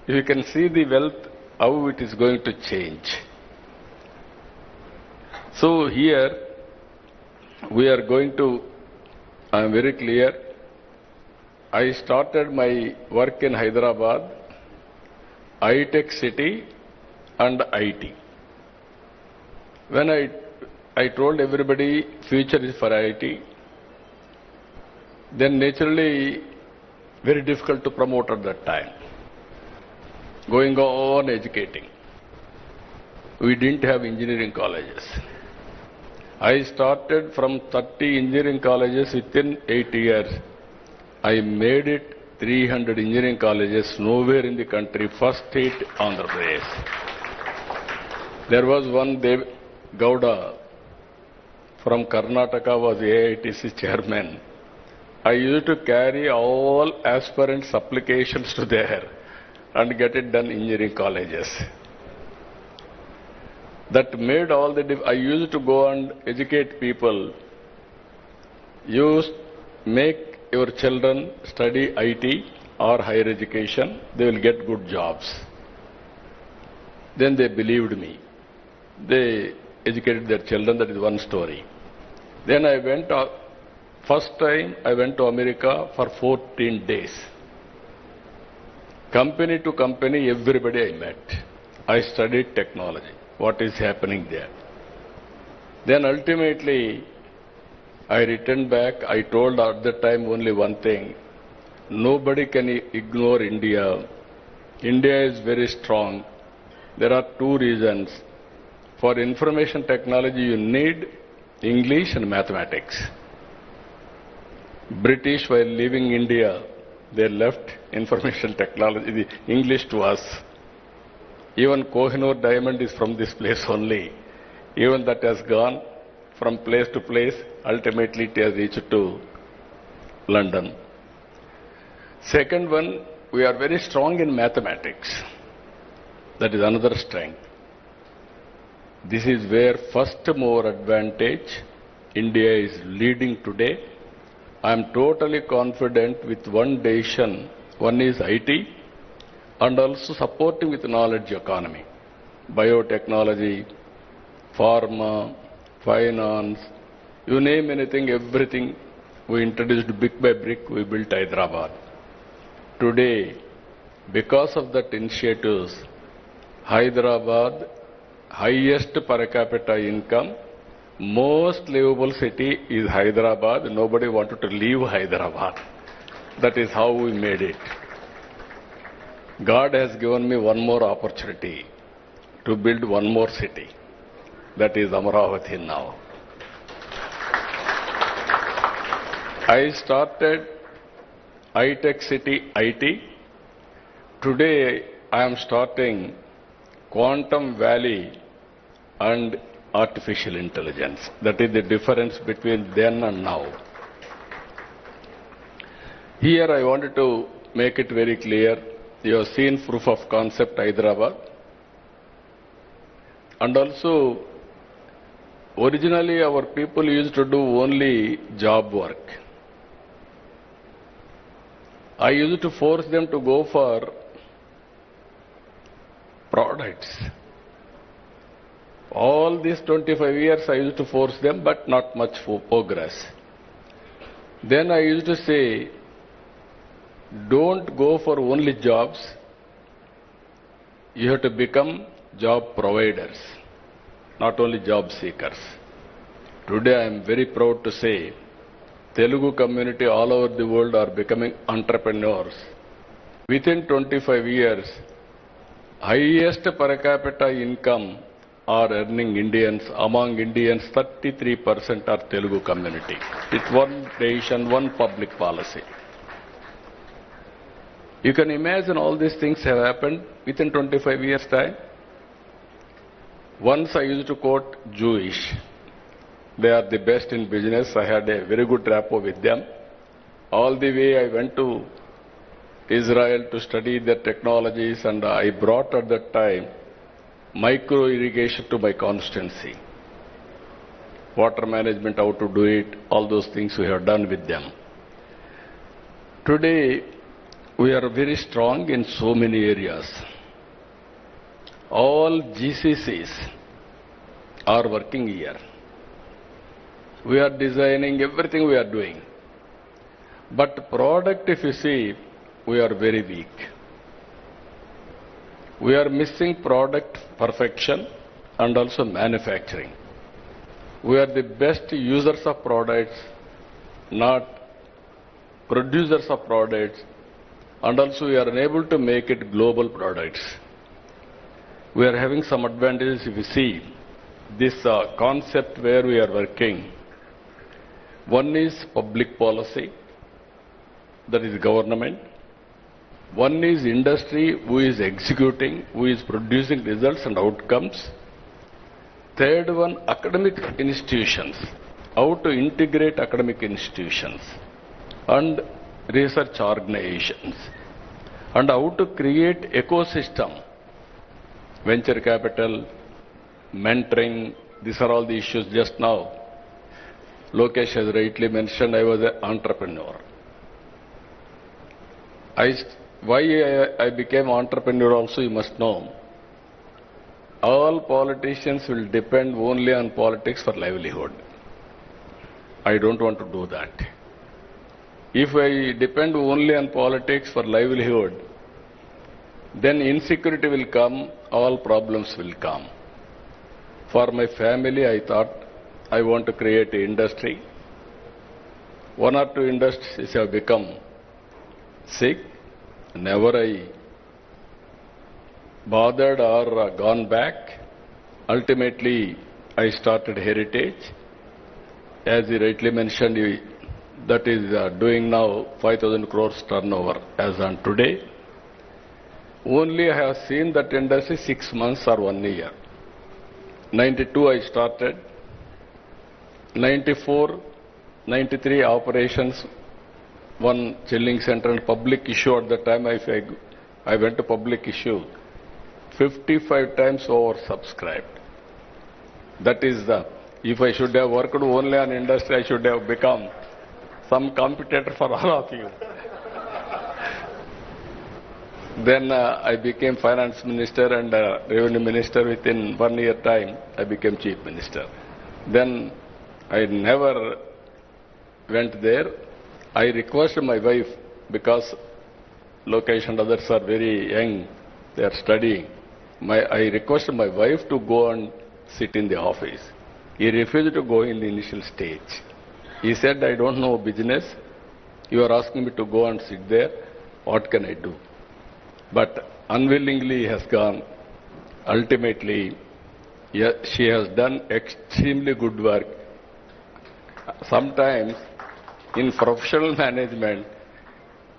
You can see the wealth, how it is going to change. So here, we are going to, I am very clear, I started my work in Hyderabad, high-tech city and IT. When I told everybody future is for IT, then naturally very difficult to promote at that time. Going on educating. We didn't have engineering colleges. I started from 30 engineering colleges within 8 years. I made it 300 engineering colleges, nowhere in the country, first state, Andhra Pradesh. There was one Dev Gowda from Karnataka was AITC chairman. I used to carry all aspirants' applications to there and get it done in engineering colleges. That made all the I used to go and educate people. Make your children study IT or higher education, they will get good jobs. Then they believed me. They educated their children, that is one story. Then I went, first time I went to America for 14 days. Company to company, everybody I met. I studied technology, what is happening there. Then ultimately, I returned back. I told at that time only one thing. Nobody can ignore India. India is very strong. There are two reasons. For information technology, you need English and mathematics. British, while leaving India, they left information technology, the English to us. Even Kohinoor diamond is from this place only. Even that has gone from place to place. Ultimately, it has reached to London. Second one, we are very strong in mathematics. That is another strength. This is where first mover advantage India is leading today. I am totally confident with one decision. One is IT and also supporting with knowledge economy. Biotechnology, pharma, finance, you name anything, everything we introduced brick by brick, we built Hyderabad. Today, because of that initiatives, Hyderabad, highest per capita income, most livable city is Hyderabad. Nobody wanted to leave Hyderabad. That is how we made it. God has given me one more opportunity to build one more city. That is Amaravati now. I started iTech City IT. Today I am starting Quantum Valley and artificial intelligence. That is the difference between then and now. Here I wanted to make it very clear. You have seen proof of concept Hyderabad. And also, originally our people used to do only job work. I used to force them to go for products. All these 25 years I used to force them, but not much progress. Then I used to say, don't go for only jobs. You have to become job providers, not only job seekers. Today I am very proud to say, Telugu community all over the world are becoming entrepreneurs. Within 25 years, highest per capita income are earning Indians. Among Indians, 33% are Telugu community. It's one nation, one public policy. You can imagine all these things have happened within 25 years' time. Once I used to quote Jewish. They are the best in business. I had a very good rapport with them. All the way I went to Israel to study their technologies, and I brought at that time micro irrigation to my constituency. Water management, how to do it, all those things we have done with them. Today, we are very strong in so many areas. All GCCs are working here. We are designing everything we are doing. But product, if you see, we are very weak. We are missing product perfection and also manufacturing. We are the best users of products, not producers of products, and also we are unable to make it global products. We are having some advantages if you see this concept where we are working. One is public policy, that is government. One is industry who is executing, who is producing results and outcomes. Third one, academic institutions, how to integrate academic institutions and research organizations, and how to create ecosystem, venture capital, mentoring. These are all the issues. Just now, Lokesh has rightly mentioned I was an entrepreneur. Why I became entrepreneur also you must know. All politicians will depend only on politics for livelihood. I don't want to do that. If I depend only on politics for livelihood, then insecurity will come, all problems will come. For my family, I thought I want to create an industry. One or two industries have become sick. Never I bothered or gone back. Ultimately, I started Heritage. As he rightly mentioned, that is doing now 5,000 crores turnover as on today. Only I have seen that industry 6 months or 1 year. 92 I started. 94, 93 operations, one chilling center and public issue at the time I went to public issue. 55 times oversubscribed. That is if I should have worked only on industry, I should have become some competitor for all of you. Then I became finance minister and revenue minister. Within 1 year time, I became chief minister. Then I never went there. I requested my wife, because Lokesh and others are very young, they are studying. I requested my wife to go and sit in the office. He refused to go in the initial stage. He said, I don't know business. You are asking me to go and sit there. What can I do? But unwillingly he has gone. Ultimately, she has done extremely good work. Sometimes in professional management,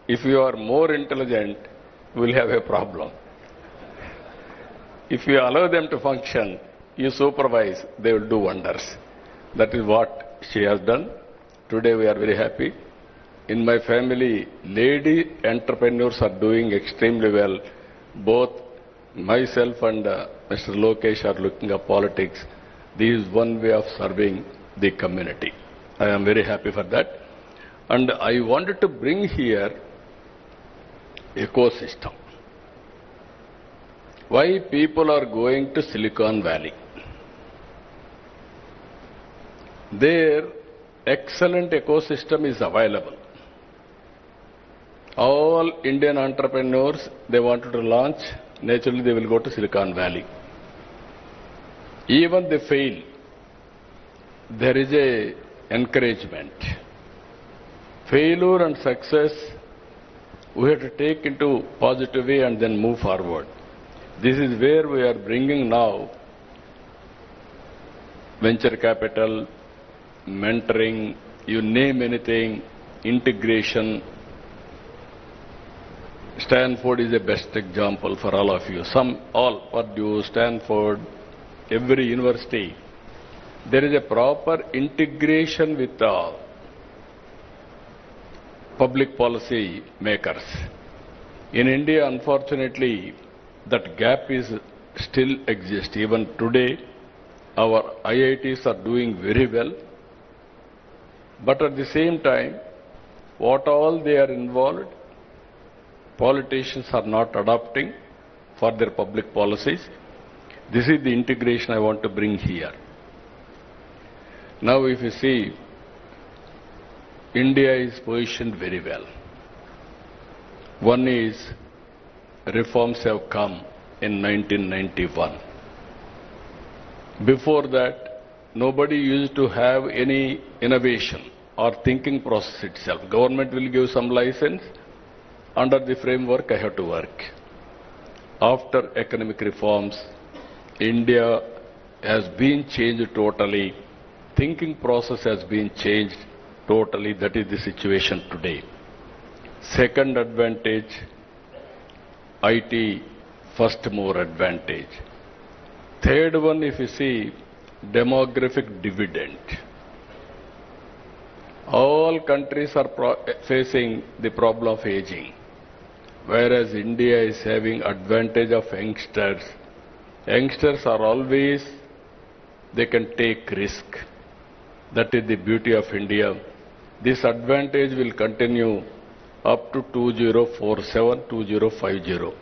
if you are more intelligent, you will have a problem. If you allow them to function, you supervise, they will do wonders. That is what she has done. Today we are very happy. In my family, lady entrepreneurs are doing extremely well. Both myself and Mr. Lokesh are looking at politics. This is one way of serving the community. I am very happy for that. And I wanted to bring here ecosystem. Why people are going to Silicon Valley? There, excellent ecosystem is available. All Indian entrepreneurs, they wanted to launch, naturally they will go to Silicon Valley. Even they fail, there is a encouragement. Failure and success, we have to take into positive way and then move forward. This is where we are bringing now venture capital, mentoring, you name anything, integration. Stanford is the best example for all of you. Purdue, Stanford, every university. There is a proper integration with public policy makers. In India, unfortunately, that gap is still exists. Even today, our IITs are doing very well. But at the same time, what all they are involved, politicians are not adopting for their public policies. This is the integration I want to bring here. Now if you see, India is positioned very well. One is, reforms have come in 1991. Before that, nobody used to have any innovation or thinking process itself. Government will give some license. Under the framework, I have to work. After economic reforms, India has been changed totally. Thinking process has been changed totally. That is the situation today. Second advantage, IT first mover advantage. Third one, if you see, demographic dividend. All countries are facing the problem of aging, whereas India is having advantage of youngsters. Youngsters are always, they can take risk. That is the beauty of India. This advantage will continue up to 2047, 2050.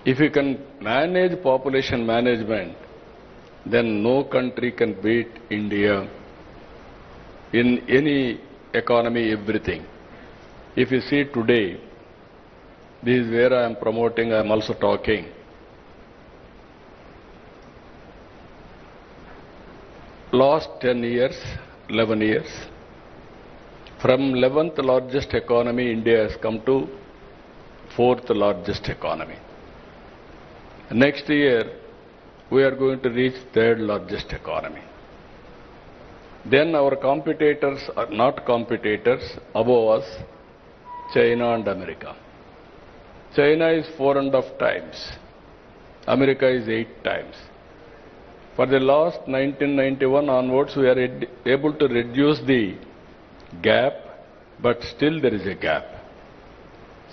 If you can manage population management, then no country can beat India in any economy, everything. If you see today, this is where I am promoting, I am also talking. Last 10 years, 11 years, from 11th largest economy, India has come to 4th largest economy. Next year, we are going to reach 3rd largest economy. Then our competitors are not competitors, above us, China and America. China is 4.5 times. America is 8 times. For the last 1991 onwards, we are able to reduce the gap, but still there is a gap.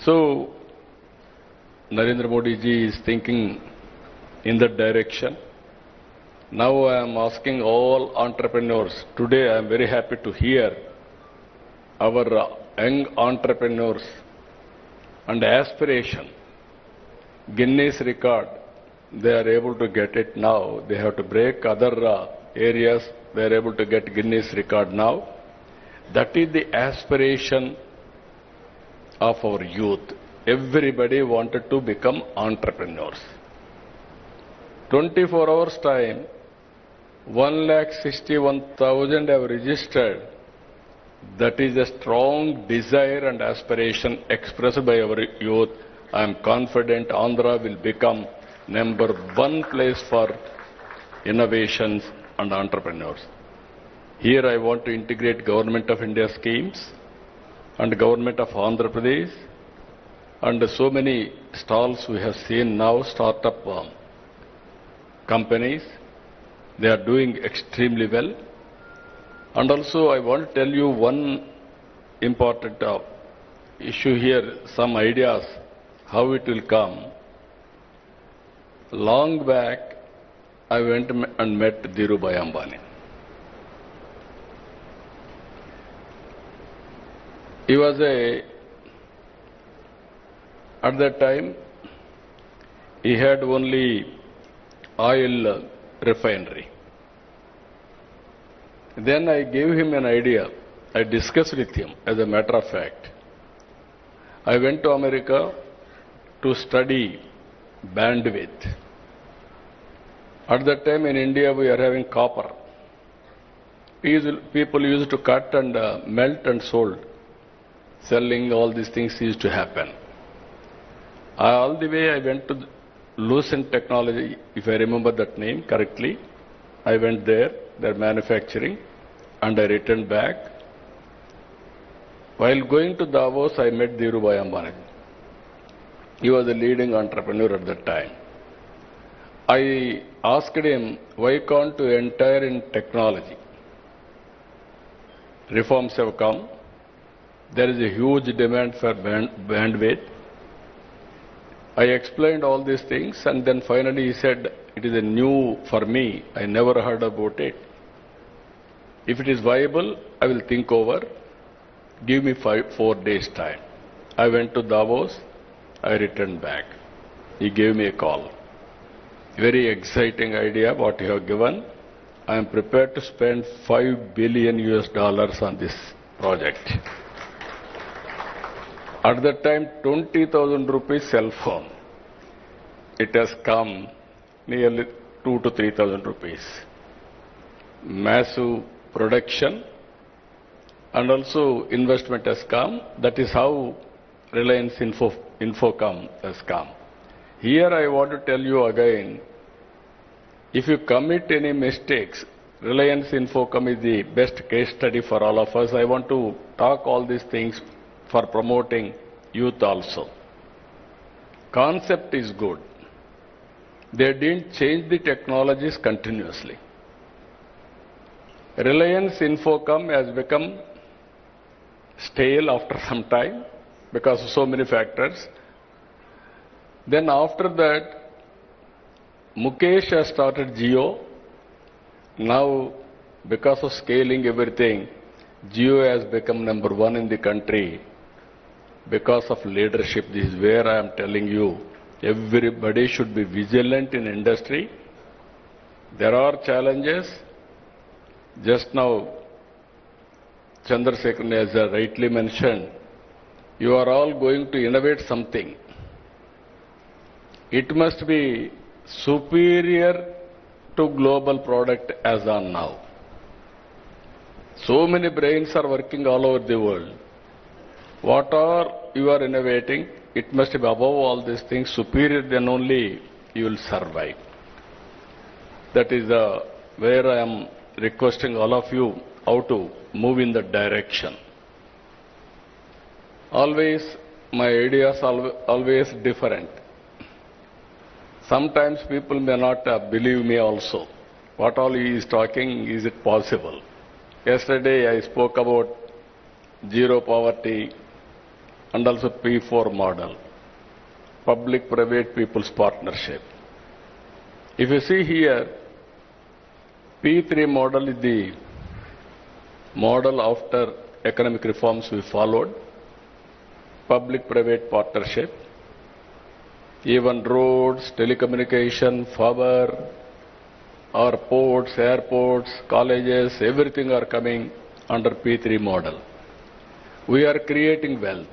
So, Narendra Modi ji is thinking in that direction. Now I am asking all entrepreneurs. Today I am very happy to hear our young entrepreneurs and aspiration. Guinness record, they are able to get it now. They have to break other areas. They are able to get Guinness record now. That is the aspiration of our youth. Everybody wanted to become entrepreneurs. 24 hours time, 161,000 have registered. That is a strong desire and aspiration expressed by our youth. I am confident Andhra will become #1 place for innovations and entrepreneurs. Here I want to integrate Government of India schemes and Government of Andhra Pradesh, and so many stalls we have seen now, startup companies. They are doing extremely well. And also I want to tell you one important issue here, some ideas, how it will come. Long back, I went and met Dhirubhai Ambani. He was at that time, he had only oil refinery. Then I gave him an idea. I discussed with him, as a matter of fact. I went to America to study bandwidth. At that time in India we are having copper. People used to cut and melt and sold. Selling, all these things used to happen. All the way I went to Lucent Technology, if I remember that name correctly. I went there, their manufacturing, and I returned back. While going to Davos, I met Dhirubhai Ambani. He was a leading entrepreneur at that time. I asked him, why can't you enter in technology? Reforms have come. There is a huge demand for bandwidth. I explained all these things, and then finally he said, it is a new for me. I never heard about it. If it is viable, I will think over. Give me 4 days time. I went to Davos. I returned back. He gave me a call. Very exciting idea what you have given. I am prepared to spend $5 billion on this project. At that time, 20,000 rupees cell phone. It has come nearly 2,000 to 3,000 rupees. Massive production, and also investment has come. That is how Reliance Infocom has come. Here I want to tell you again, if you commit any mistakes, Reliance Infocom is the best case study for all of us. I want to talk all these things for promoting youth also. Concept is good. They didn't change the technologies continuously. Reliance Infocom has become stale after some time because of so many factors. Then after that, Mukesh has started Jio. Now, because of scaling everything, Jio has become #1 in the country because of leadership. This is where I am telling you, everybody should be vigilant in industry. There are challenges. Just now, Chandrasekhar has rightly mentioned, you are all going to innovate something. It must be superior to global product as on now. So many brains are working all over the world. What are you are innovating? It must be above all these things, superior, then only you will survive. That is where I am requesting all of you how to move in that direction. Always, my ideas are always different. Sometimes people may not believe me also. What all he is talking, is it possible? Yesterday I spoke about zero poverty and also P4 model, public-private people's partnership. If you see here, P3 model is the model after economic reforms we followed, public-private partnership, even roads, telecommunication, power, our ports, airports, colleges, everything are coming under P3 model. We are creating wealth.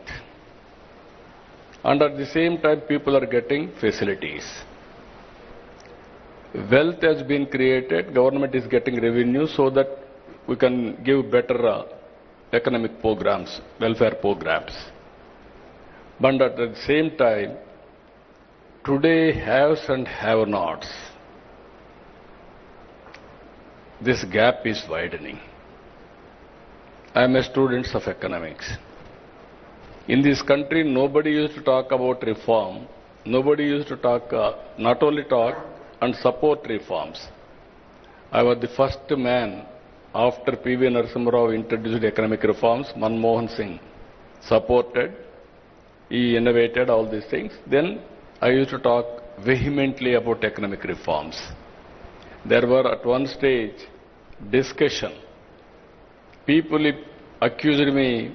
And at the same time, people are getting facilities. Wealth has been created, government is getting revenue so that we can give better economic programs, welfare programs. But at the same time, today haves and have-nots. This gap is widening. I am a student of economics. In this country, nobody used to talk about reform. Nobody used to talk, not only talk, and support reforms. I was the first man after P.V. Narasimha Rao introduced economic reforms. Manmohan Singh supported. He innovated all these things. Then I used to talk vehemently about economic reforms. There were at one stage discussion. People accused me,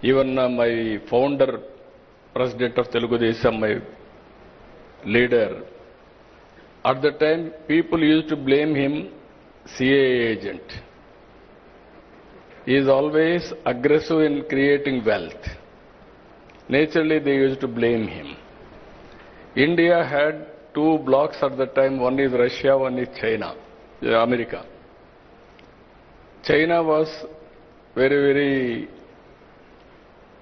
even my founder, president of Telugu Desam, my leader. At the time, people used to blame him CA agent. He is always aggressive in creating wealth. Naturally, they used to blame him. India had two blocks at the time, one is Russia, one is China, America. China was very,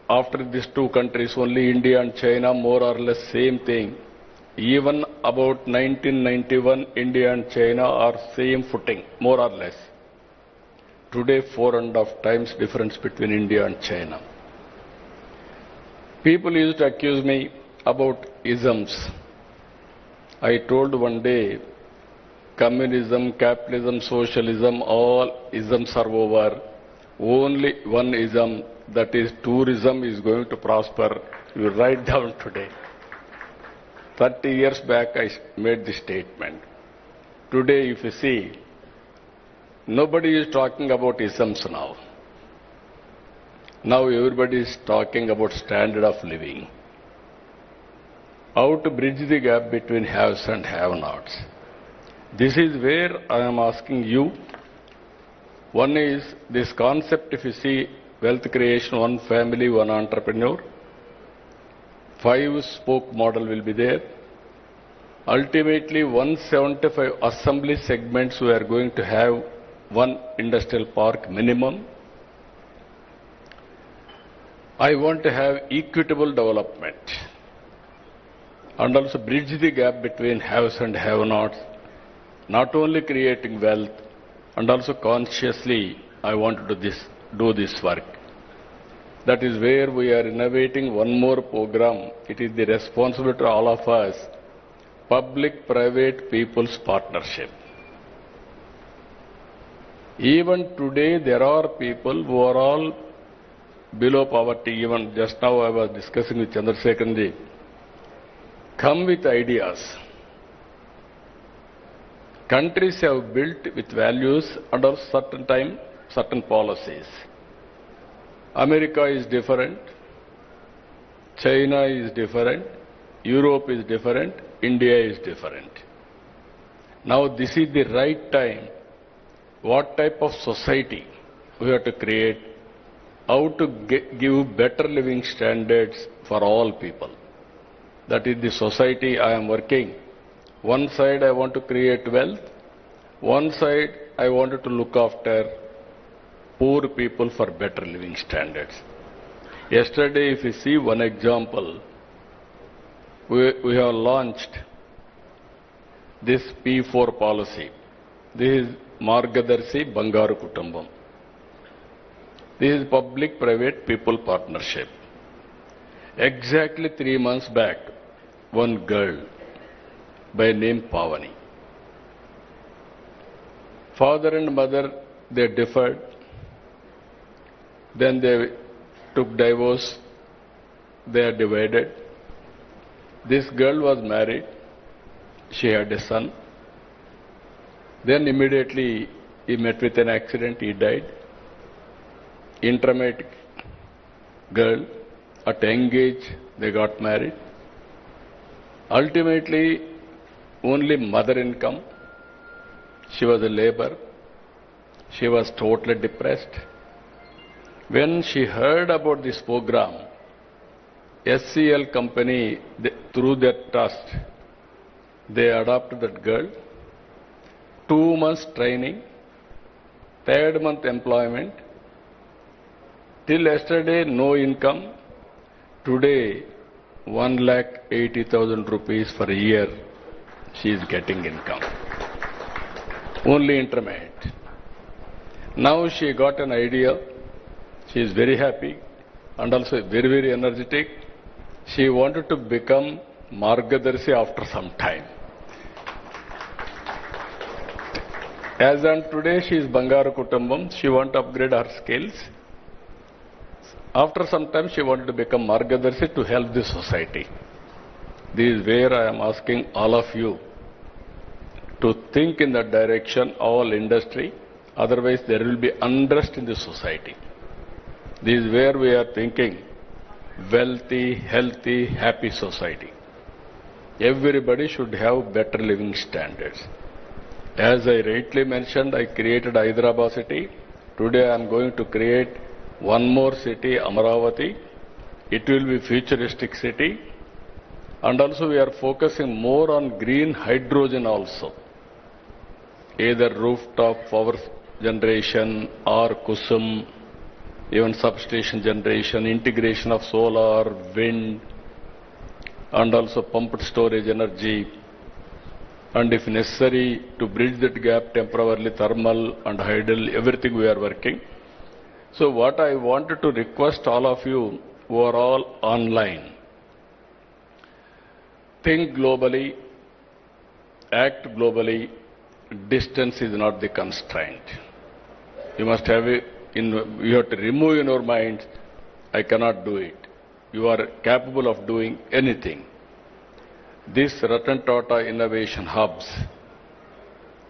after these two countries, only India and China, more or less same thing. Even about 1991, India and China are same footing, more or less. Today, 4.5 times difference between India and China. People used to accuse me about isms. I told one day, communism, capitalism, socialism, all isms are over. Only one ism, that is tourism, is going to prosper. You write down today. 30 years back I made this statement. Today if you see, nobody is talking about isms now. Now everybody is talking about standard of living. How to bridge the gap between haves and have-nots. This is where I am asking you. One is this concept, if you see, wealth creation, one family, one entrepreneur. 5-spoke model will be there. Ultimately, 175 assembly segments we are going to have, one industrial park minimum. I want to have equitable development and also bridge the gap between haves and have-nots, not only creating wealth, and also consciously I want to do this work. That is where we are innovating one more program. It is the responsibility of all of us, public-private people's partnership. Even today, there are people who are all below poverty. Even just now I was discussing with Chandrasekharan, come with ideas. Countries have built with values under certain time, certain policies. America is different, China is different, Europe is different, India is different. Now this is the right time. What type of society we have to create, how to give better living standards for all people. That is the society I am working. One side I want to create wealth, one side I wanted to look after poor people for better living standards. Yesterday, if you see one example, we have launched this P4 policy. This is Margadarshi Bangaru Kutumbam. This is public-private people partnership. Exactly 3 months back, one girl by name Pavani. Father and mother, they differed. Then they took divorce. They are divided. This girl was married. She had a son. Then immediately he met with an accident. He died. Intermediate girl, at young age, they got married. Ultimately, only mother income. She was a labor. She was totally depressed. When she heard about this program, SCL company, through their trust, they adopted that girl. 2 months training, 3rd month employment. Till yesterday, no income. Today, 1,80,000 rupees for a year, she is getting income. Only intermediate. Now she got an idea. She is very happy and also very, very energetic. She wanted to become Margadarshi after some time. As on today, she is Bangaru Kutumbam. She wants to upgrade her skills. After some time, she wanted to become Margadarshi to help the society. This is where I am asking all of you to think in that direction, all industry. Otherwise, there will be unrest in the society. This is where we are thinking wealthy, healthy, happy society. Everybody should have better living standards. As I rightly mentioned, I created Hyderabad city. Today I am going to create one more city, Amaravati. It will be futuristic city. And also we are focusing more on green hydrogen also. Either rooftop power generation or Kusum, even substation generation, integration of solar, wind, and also pumped storage energy. And if necessary, to bridge that gap temporarily, thermal and hydel, everything we are working. So what I wanted to request all of you who are all online, think globally, act globally. Distance is not the constraint. You must have you have to remove in your mind, I cannot do it. You are capable of doing anything. This Ratan Tata innovation hubs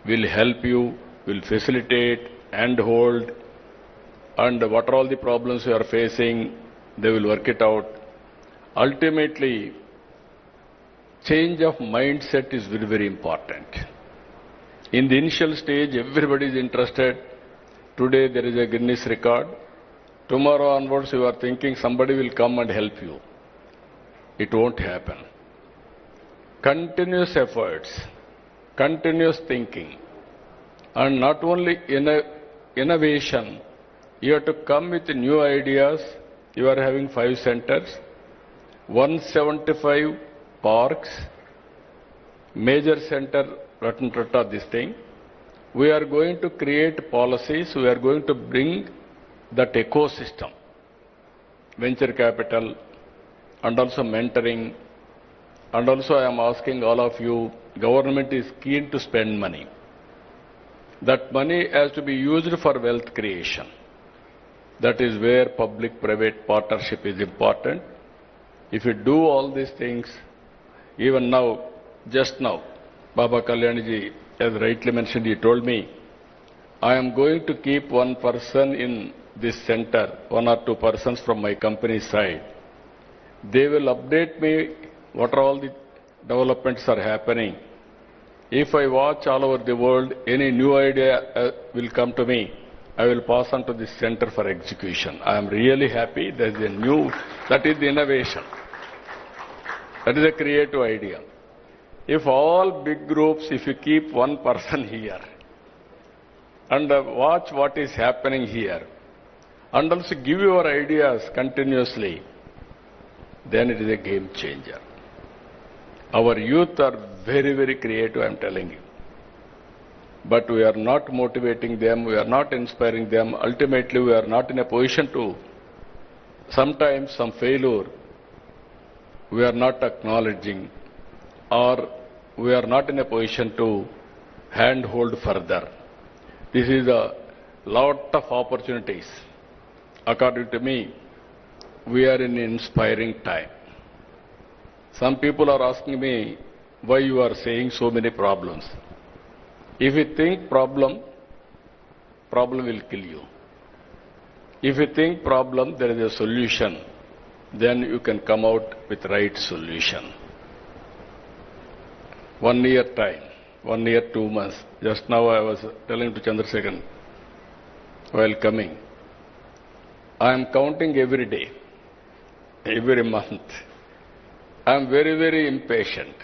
will help you, will facilitate and hold, and what are all the problems you are facing, they will work it out. Ultimately, change of mindset is very, very important. In the initial stage, everybody is interested. Today there is a Guinness record. Tomorrow onwards you are thinking somebody will come and help you. It won't happen. Continuous efforts, continuous thinking, and not only innovation, you have to come with new ideas. You are having 5 centers, 175 parks, major center, Ratan Tata, this thing. We are going to create policies, we are going to bring that ecosystem. venture capital, and also mentoring. And also I am asking all of you, government is keen to spend money. That money has to be used for wealth creation. That is where public-private partnership is important. If you do all these things, even now, just now, Baba Kalyanji, as rightly mentioned, he told me, I am going to keep one person in this center, 1 or 2 persons from my company side. They will update me what are all the developments are happening. If I watch all over the world, any new idea will come to me. I will pass on to this center for execution. I am really happy. There is a new, that is the innovation. That is a creative idea. If all big groups, if you keep one person here and watch what is happening here and also give your ideas continuously, then it is a game changer. Our youth are very, very creative, I am telling you. But we are not motivating them, we are not inspiring them. Ultimately, we are not in a position to, sometimes some failure, we are not acknowledging, or we are not in a position to handhold further. This is a lot of opportunities. According to me, we are in an inspiring time. Some people are asking me why you are saying so many problems. If you think problem will kill you. If you think problem, there is a solution, then you can come out with right solution. 1 year time, 1 year, 2 months. Just now I was telling to Chandrasekharan while coming, I am counting every day, every month. I am very, very impatient.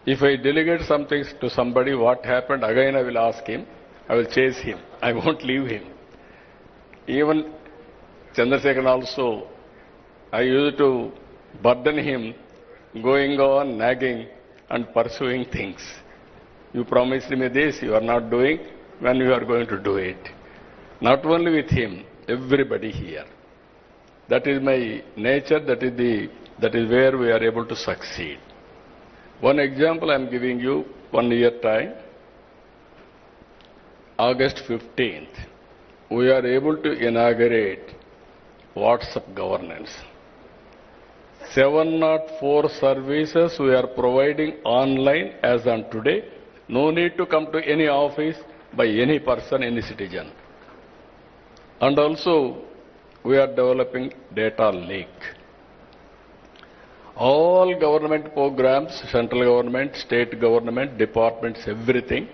If I delegate something to somebody, what happened, again I will ask him, I will chase him, I won't leave him. Even Chandrasekharan also, I used to burden him, going on, nagging and pursuing things. You promised me this, you are not doing, when you are going to do it. Not only with him, everybody here. That is my nature, that is where we are able to succeed. One example I am giving you, 1 year time, August 15th, we are able to inaugurate WhatsApp governance. 704 services we are providing online as on today. No need to come to any office by any person, any citizen. And also, we are developing data lake. All government programs, central government, state government, departments, everything.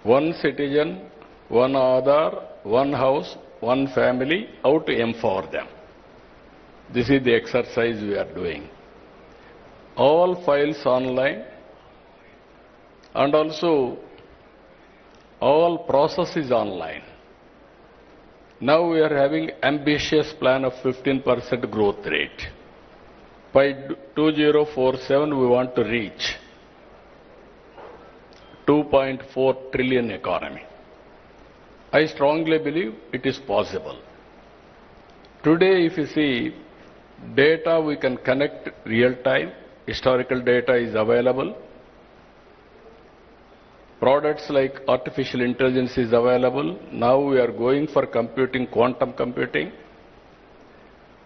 One citizen, one Aadhaar, one house, one family, how to empower them. This is the exercise we are doing. All files online, and also all processes online. Now we are having ambitious plan of 15% growth rate. By 2047, we want to reach 2.4 trillion economy. I strongly believe it is possible. Today, if you see, data we can connect real time, historical data is available. Products like artificial intelligence is available. Now we are going for computing, quantum computing.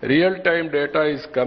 Real time data is coming